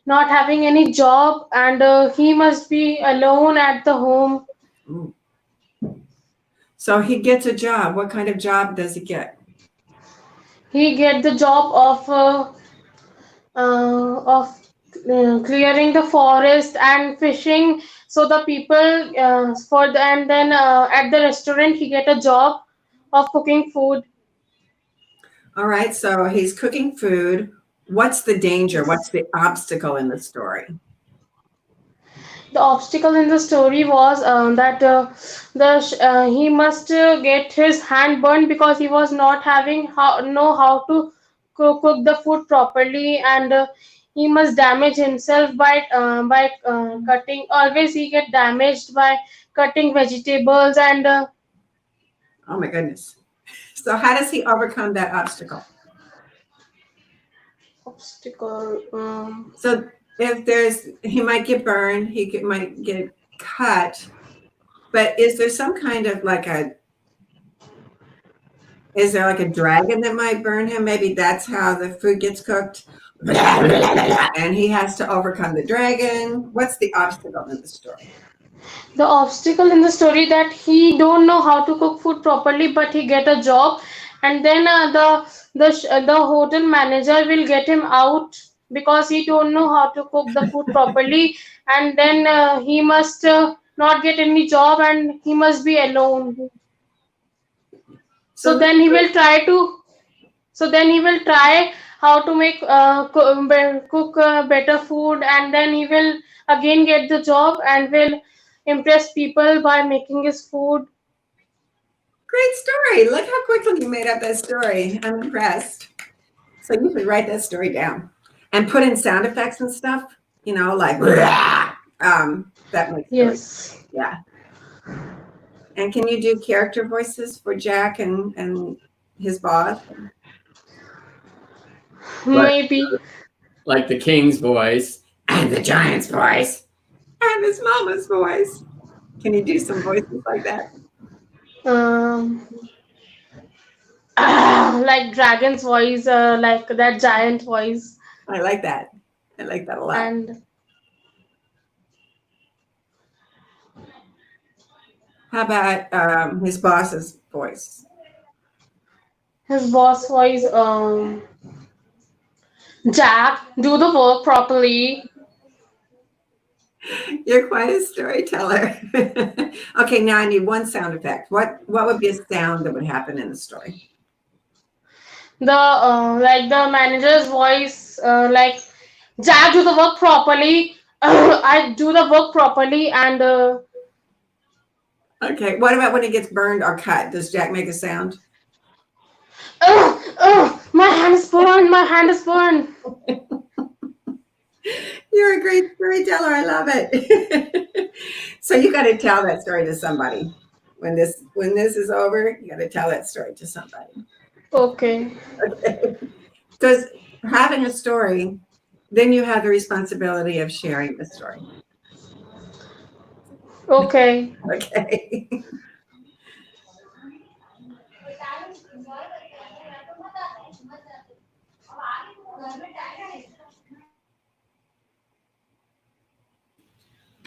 not having any job, and he must be alone at the home. Ooh. So he gets a job. What kind of job does he get? He get the job of clearing the forest and fishing, so the people for the and then at the restaurant he get a job of cooking food. All right, so he's cooking food. What's the danger? What's Yes. the obstacle in the story? The obstacle in the story was that he must get his hand burned because he was not having how to cook the food properly, and he must damage himself by cutting. Always he get damaged by cutting vegetables and Oh my goodness. So how does he overcome that obstacle? obstacle. So if he might get burned, might get cut, but is there some kind of is there like a dragon that might burn him? Maybe that's how the food gets cooked. And he has to overcome the dragon. What's the obstacle in the story? The obstacle in the story that he don't know how to cook food properly, but he get a job, and then the hotel manager will get him out because he don't know how to cook the food properly, and then he must not get any job and he must be alone. So So then he will try to. So then he will try how to make cook better food, and then he will again get the job and will impress people by making his food. Great story. Look how quickly you made up that story. I'm impressed. So you should write that story down and put in sound effects and stuff, like that makes really, Yes, yeah. And can you do character voices for Jack and his boss? Like maybe. like the king's voice and the giant's voice. And his mama's voice. Can you do some voices like that? Um, like dragon's voice, like that giant voice, I like that. I like that a lot. and How about his boss's voice? his boss voice. Jack, do the work properly. You're quite a storyteller. Okay, now I need one sound effect. What would be a sound that would happen in the story? The like the manager's voice, like Jack, do the work properly. I do the work properly, and Okay, what about when he gets burned or cut? Does Jack make a sound? my hand is burned. My hand is burned. You're a great storyteller. I love it. So you got to tell that story to somebody. When this is over, you got to tell that story to somebody. Okay. Okay. Because having a story, then you have the responsibility of sharing the story. Okay. Okay.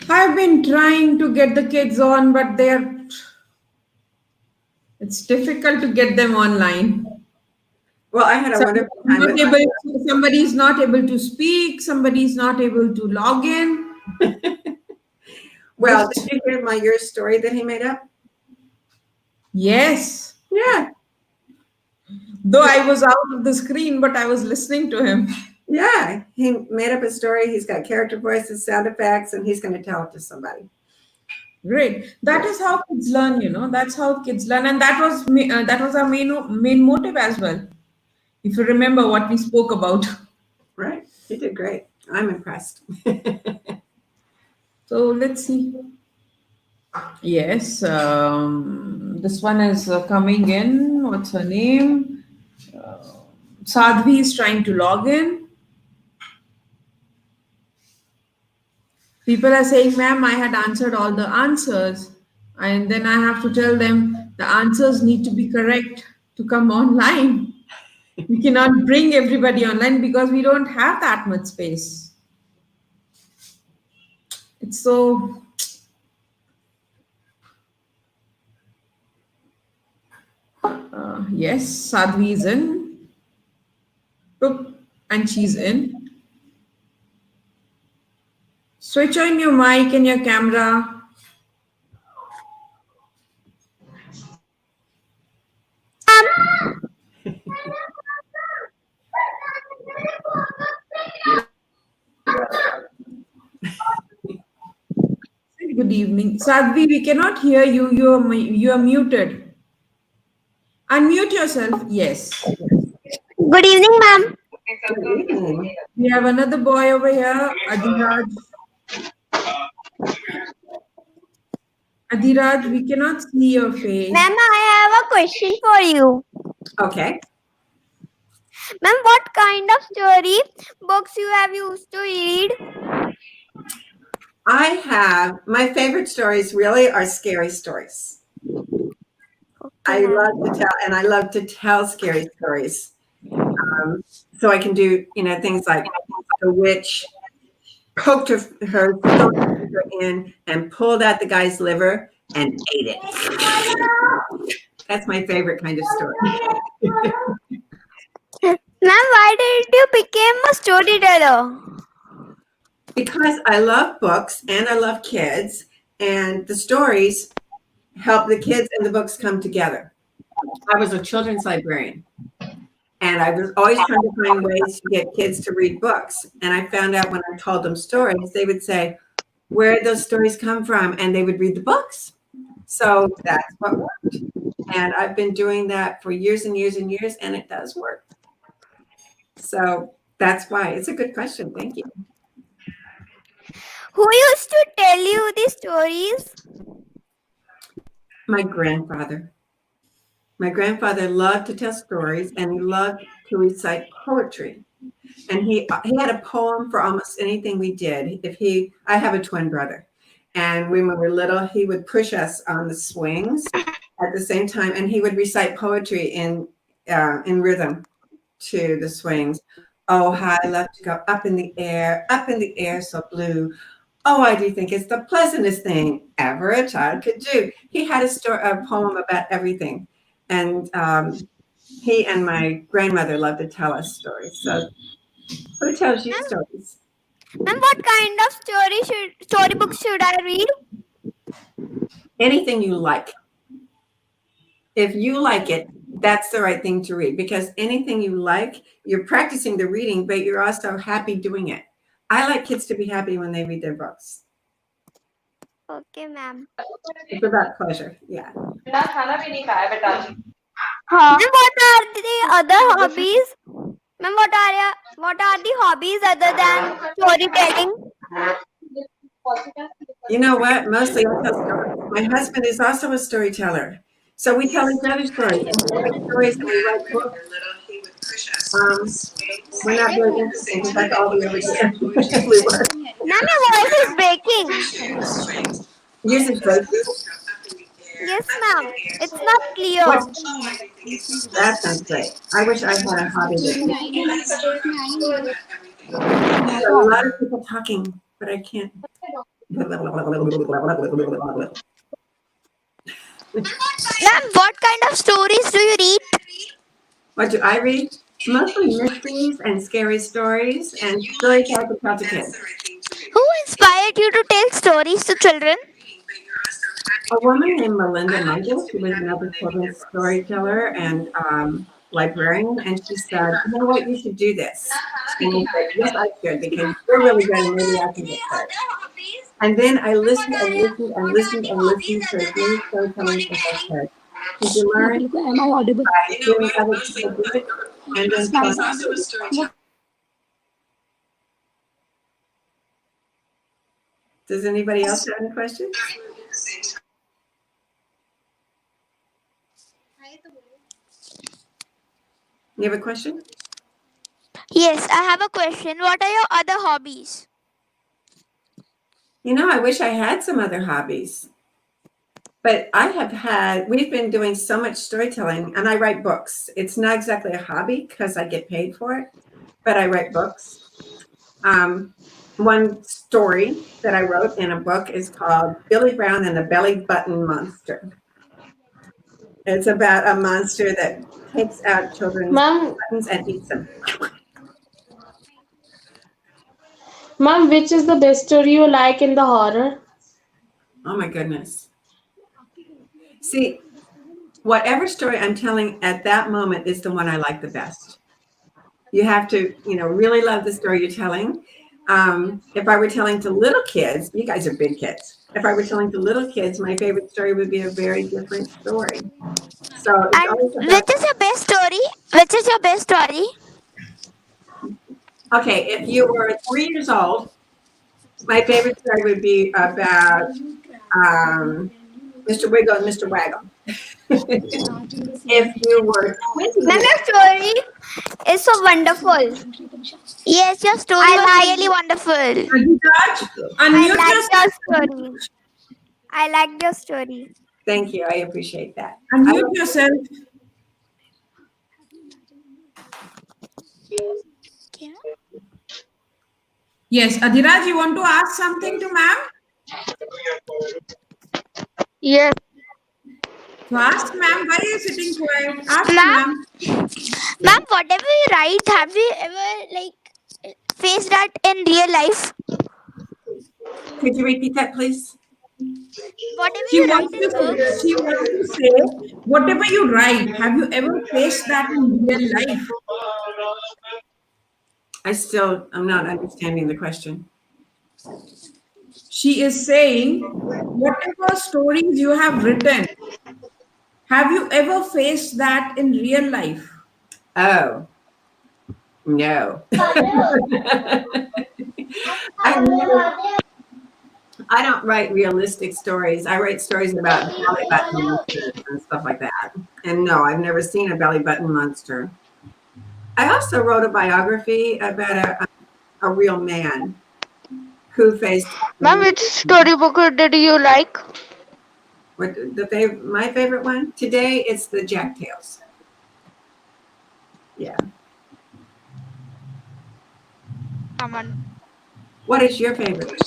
I've been trying to get the kids on, but it's difficult to get them online. Well, I had a wonderful time with my Somebody's not able to speak, somebody's not able to log in. Well, did you hear your story that he made up? Yes. Yeah. Though I was out of the screen, but I was listening to him. Yeah. He made up a story. He's got character voices, sound effects, and he's going to tell it to somebody. Great. That is how kids learn, That's how kids learn. And that was our main motive as well. If you remember what we spoke about. Right. He did great. I'm impressed. So let's see. Yes, this one is coming in. What's her name? Sadhvi is trying to log in. People are saying, ma'am, I had answered all the answers. And then I have to tell them the answers need to be correct to come online. We cannot bring everybody online because we don't have that much space. It's so. Yes, Sadhvi is in. Oop, and she's in. Switch on your mic and your camera. Good evening. Sadhvi, we cannot hear you. You are muted. Unmute yourself. Yes. Good evening, ma'am. Good evening. We have another boy over here, Adhiraj. Adhiraj, we cannot see your face. Ma'am, I have a question for you. Okay. Ma'am, what kind of story books you have used to read? My favorite stories really are scary stories. I love to tell, and I love to tell scary stories. So I can do, things like the witch poked her stone finger in and pulled out the guy's liver and ate it. That's my favorite kind of story. Ma'am, why did you become a storyteller? Because I love books and I love kids, and the stories help the kids and the books come together. I was a children's librarian, and I was always trying to find ways to get kids to read books. And I found out when I told them stories, they would say, where those stories come from, and they would read the books. So that's what worked. And I've been doing that for years and years and years, and it does work. So that's why it's a good question. Thank you. Who used to tell you the stories? My grandfather. My grandfather loved to tell stories, and he loved to recite poetry. And he had a poem for almost anything we did. I have a twin brother, and when we were little, he would push us on the swings at the same time, and he would recite poetry in rhythm to the swings. Oh, how I love to go up in the air so blue. Oh, I do think it's the pleasantest thing ever a child could do. He had a poem about everything, and he and my grandmother loved to tell us stories. So, who tells you Ma'am, stories? ma'am, what kind of storybooks should I read? Anything you like. If you like it, that's the right thing to read, because anything you like, you're practicing the reading, but you're also happy doing it. I like kids to be happy when they read their books. Okay, ma'am. It's about pleasure. Yeah. Ma'am, what are the other hobbies? Ma'am, what are the hobbies other than storytelling? You know what? Mostly I tell stories. My husband is also a storyteller. So we tell each other stories, and we write stories, and we write books. Um, we're not very interesting because that's all we ever did. We were. Ma'am, your voice is breaking. Yours is great. Yes, ma'am. It's not clear. What? That sounds great. I wish I had a hobby that did. There's a lot of people talking, but I can't. Ma'am, what kind of stories do you read? What do I read? Mostly mysteries and scary stories and stories I could tell to kids. Who inspired you to tell stories to children? A woman named Melinda Mungus, she was another children's storyteller and librarian, and she said, "You know what, you should do this." And I said, "Yes, I should, because you're really good and maybe I can get started." And then I listened and listened and listened and listened to as many storytelling as I could. Because you learn by hearing other people do it and then trying to do it. Does anybody else have any questions? You have a question? Yes, I have a question. What are your other hobbies? You know, I wish I had some other hobbies. But we've been doing so much storytelling, and I write books. It's not exactly a hobby because I get paid for it, but I write books. One story that I wrote in a book is called Billy Brown and the Belly Button Monster. It's about a monster that takes out children's Ma'am, buttons and eats them. ma'am, which is the best story you like in the horror? Oh my goodness. See, whatever story I'm telling at that moment is the one I like the best. You have to, really love the story you're telling. If I were telling to little kids, you guys are big kids. If I were telling to little kids, my favorite story would be a very different story. So it's And always about, which is your best story? Which is your best story? okay, if you were 3 years old, my favorite story would be about Mr. Wiggle and Mr. Waggle. If you were 20 Ma'am, years your story is so wonderful. Yes, your story was really wonderful. Adhiraj, I unmute liked your yourself. story. I liked your story. thank you. I appreciate that. Unmute yourself. Yes, Adhiraj, you want to ask something to ma'am? Yes. So ask ma'am, why are you sitting quiet? Ask Ma'am, ma'am. ma'am, whatever you write, have you ever faced that in real life? Could you repeat that, please? Whatever She you write wants in books. to say, whatever you write, have you ever faced that in real life? I'm not understanding the question. She is saying, whatever stories you have written, have you ever faced that in real life? Oh, no. I never, I don't write realistic stories. I write stories about belly button monsters and stuff like that. And no, I've never seen a belly button monster. I also wrote a biography about a real man who faced Ma'am, which storybook did you like? my favorite one today. It's the Jack Tales. Yeah. What is your favorite book?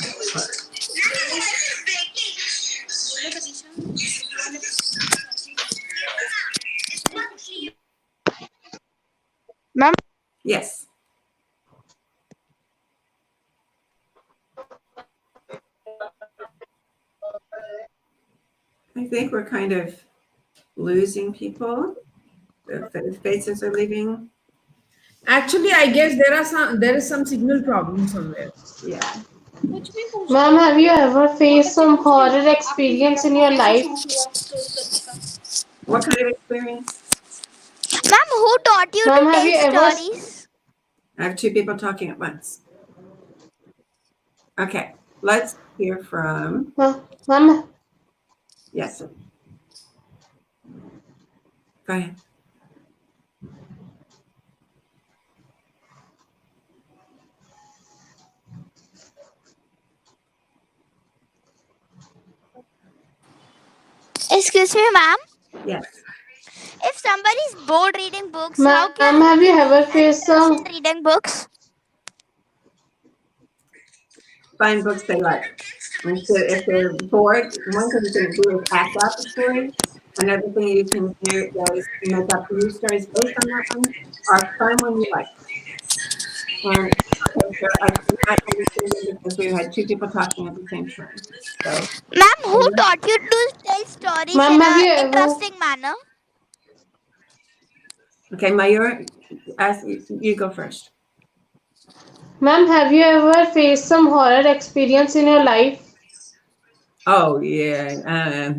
Ma'am, Yes. I think we're kind of losing people. The faces are leaving. Actually, I guess there is some signal problem somewhere. Yeah. Ma'am, have you ever faced some horror experience in your life? What kind of experience? ma'am, who taught you Ma'am, to have tell you ever stories? I have two people talking at once. Okay. Let's hear from, ma'am, yes. Go ahead. Excuse me, ma'am. Yes. If somebody is bored reading books, how ma'am, can have you they ever be faced interested some in reading books? Find books they like. And so if they're bored, one thing you can do is act out the story. Another thing you can do is make up new stories based on that one, or find one you like. And okay, so I did not understand it because we had two people talking at the same time. So, Ma'am, who taught you to tell stories ma'am, in have a you ever interesting manner? okay, Mayur, you go first. ma'am, have you ever faced some horror experience in your life? Oh yeah.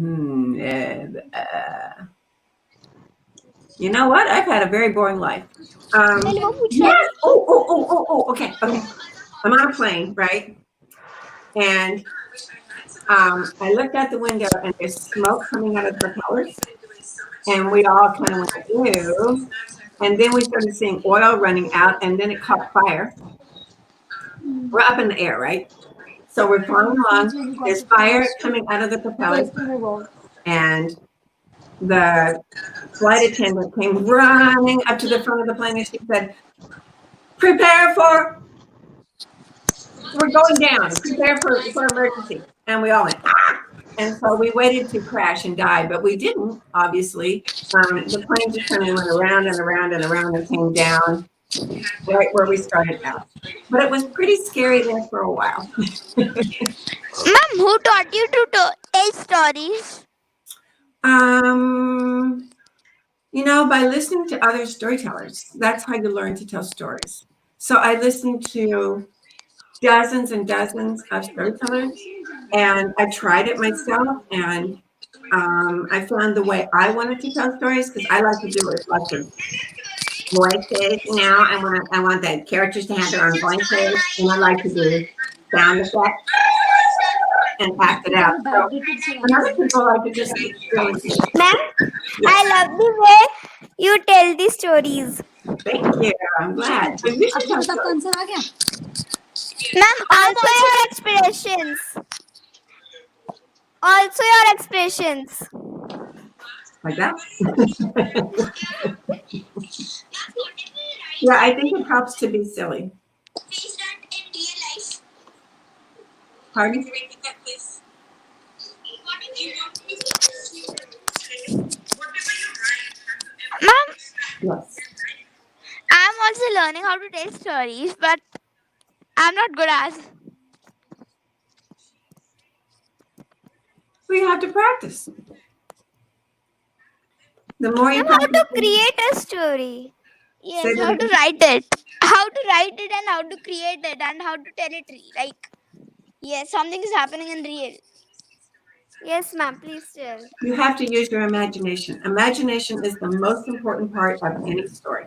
You know what? I've had a very boring life. Yes. Oh. Okay. I'm on a plane, right? And I looked out the window, and there's smoke coming out of the propellers, and we all kind of went ew. And then we started seeing oil running out, and then it caught fire. We're up in the air, right? So we're flying along. There's fire coming out of the propellers, and the flight attendant came running up to the front of the plane, and she said, "Prepare for we're going down. Prepare for emergency." And we all went, ah! And so we waited to crash and die, but we didn't, obviously. The plane just kind of went around and around and around and came down right where we started out. But it was pretty scary there for a while. Ma'am, who taught you to tell stories? Um, by listening to other storytellers, that's how you learn to tell stories. So I listened to dozens and dozens of storytellers, and I tried it myself, and I found the way I wanted to tell stories because I like to do reflective voices. I want the characters to have their own voices, and I like to do sound effects and act it out. So, and other people like to just experience it. Ma'am, Yes, I love the way you tell the stories. thank you. I'm glad. So you should tell stories Ma'am, also your expressions. Also your expressions. like that. Yeah, I think it helps to be silly. Pardon? Ma'am, Yes. I'm also learning how to tell stories, but I'm not good as. We have to practice. The more you Ma'am, how practice, to create a story? say Yes, that how to again. write it. How to write it and how to create it and how to tell it like. Yes, something is happening in real. Yes, ma'am. Please tell. You have to use your imagination. Imagination is the most important part of any story.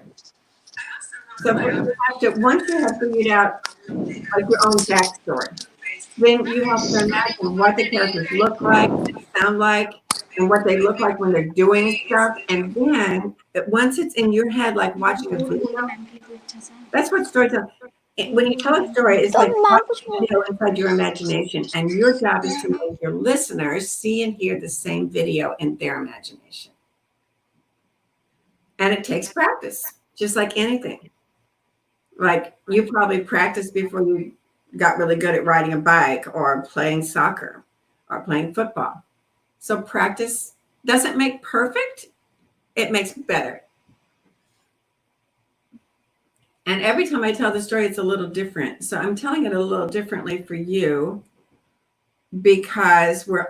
So you have to, once you have figured out like your own backstory, then you have to imagine what the characters look like, sound like, and what they look like when they're doing stuff. And then once it's in your head, like watching a video, that's what storytelling. When you tell a story, it's तो like ma'am watching कुछ a video inside your imagination, and your job is to make your listeners see and hear the same video in their imagination. And it takes practice, just like anything. Like you probably practiced before you got really good at riding a bike or playing soccer or playing football. So practice doesn't make perfect, it makes better. And every time I tell the story, it's a little different. So I'm telling it a little differently for you because we're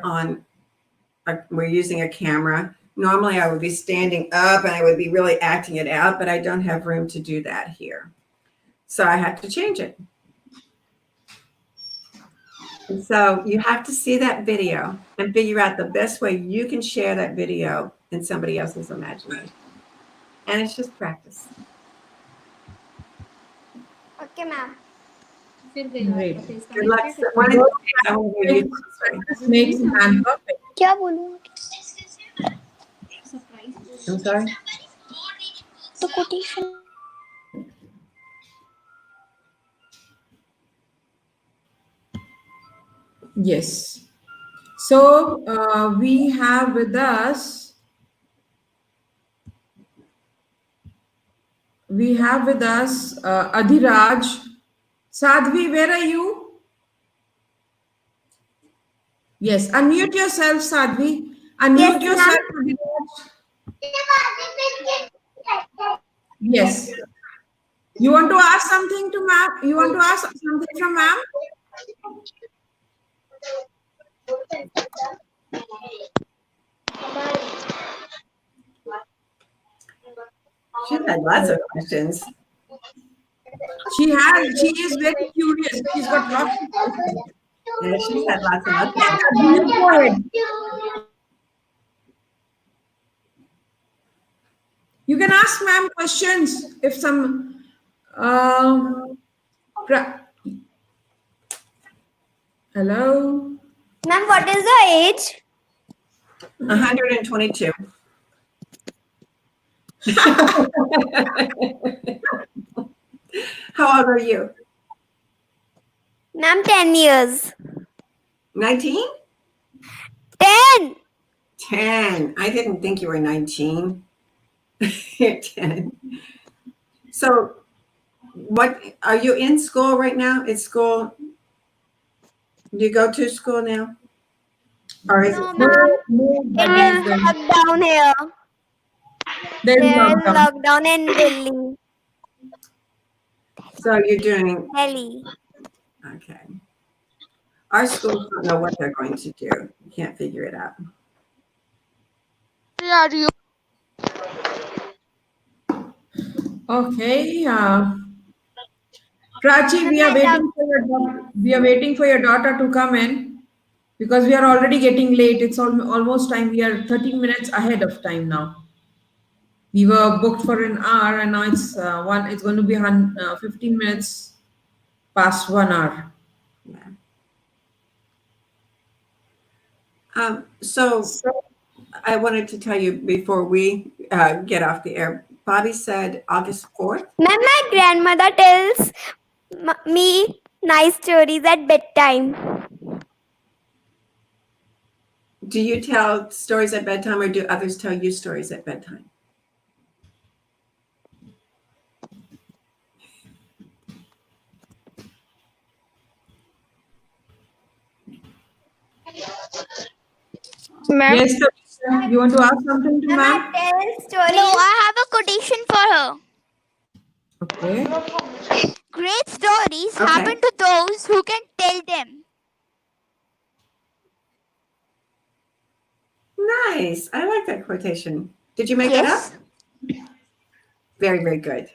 using a camera. Normally I would be standing up and I would be really acting it out, but I don't have room to do that here. So I have to change it. And so you have to see that video and figure out the best way you can share that video in somebody else's imagination. And it's just practice. Okay, ma'am. Great. Good luck. I will hear you. Practice makes a man perfect. क्या बोलूँ? I'm sorry. तो quotation. Yes. So we have with us Adhiraj. Sadhvi, where are you? Yes, unmute yourself, Sadhvi. Unmute Yes, ma'am. yourself, Adhiraj. Yes. You want to ask something to ma'am? You want to ask something from ma'am? She's had lots of questions. She is very curious. She's got lots of questions. Yeah, she's had lots of other Yes, questions. Adhir, go ahead. You can ask ma'am questions if some. Pra- Hello. Ma'am, what is the age? 122. How old are you? Ma'am, 10 years. 19? 10. 10. I didn't think you were 19. You're 10. So, what are you in school right now? Is school? Do you go to school now? Or is No, it? ma'am. No, It is lockdown here. There is There is lockdown. lockdown in Delhi. So you're doing Delhi. okay. Our schools don't know what they're going to do. Can't figure it out. Where are you? Okay. Prachi, we are waiting for your daughter to come in because we are already getting late. It's almost time. We are 13 minutes ahead of time now. We were booked for an hour, and now it's one. It's going to be 15 minutes past 1 hour. Yeah. So I wanted to tell you before we get off the air. Bobby said August 4th. Ma'am, my grandmother tells me nice stories at bedtime. Do you tell stories at bedtime or do others tell you stories at bedtime? Ma'am. Yes, sir. You want to ask something to Ma'am, ma'am? I tell stories. No, I have a quotation for her. Okay. Great stories Okay. happen to those who can tell them. Nice. I like that quotation. Did you make that up? Yes. Very, very good.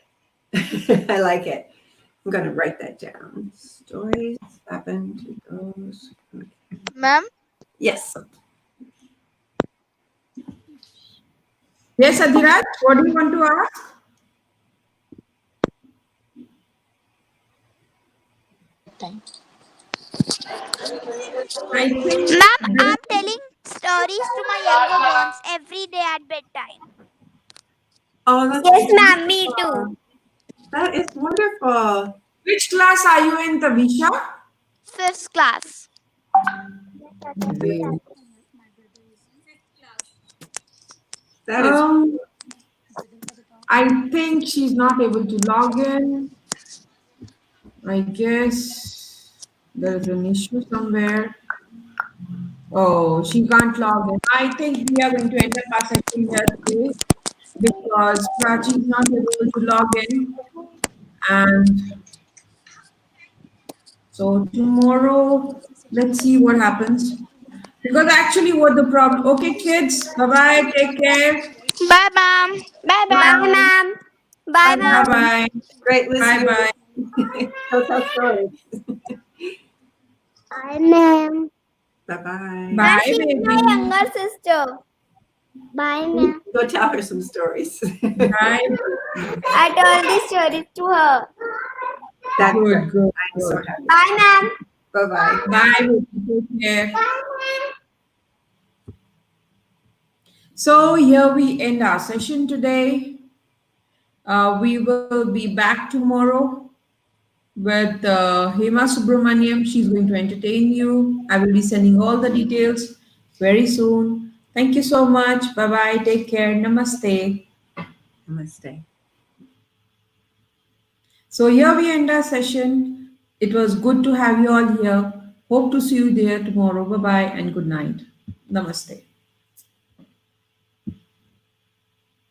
I like it. I'm going to write that down. Stories happen to those. Ma'am, Yes. Yes, Adhiraj, what do you want to ask? I think ma'am, this, I'm telling stories to my younger ones every day at bedtime. Oh, that's Yes, ma'am, me too. wonderful. That is wonderful. which class are you in, Tavisha? Fifth class. Great. That is Um, I think she's not able to log in. I guess there is an issue somewhere. Oh, she can't log in. I think we are going to end up our session here today because Prachi is not able to log in. And so tomorrow, let's see what happens. Because actually, what the problem? Okay, kids, bye bye. Take care. Bye, ma'am. Bye Bye bye, ma'am. bye, Bye, bye. ma'am. ma'am. Bye Great bye. listening. Bye. Go tell stories. Bye, ma'am. Bye bye. Ma'am, Bye, she's my baby. younger sister. Bye, ma'am. Go tell her some stories. Bye. I told this story to her. That's great. Good, good, I'm so good. happy. Bye, ma'am. Bye bye. Bye, baby. Take care. So here we end our session today. We will be back tomorrow with Hema Subramaniam. She's going to entertain you. I will be sending all the details very soon. Thank you so much. Bye bye. Take care. Namaste. Namaste. So here we end our session. It was good to have you all here. Hope to see you there tomorrow. Bye bye and good night. Namaste.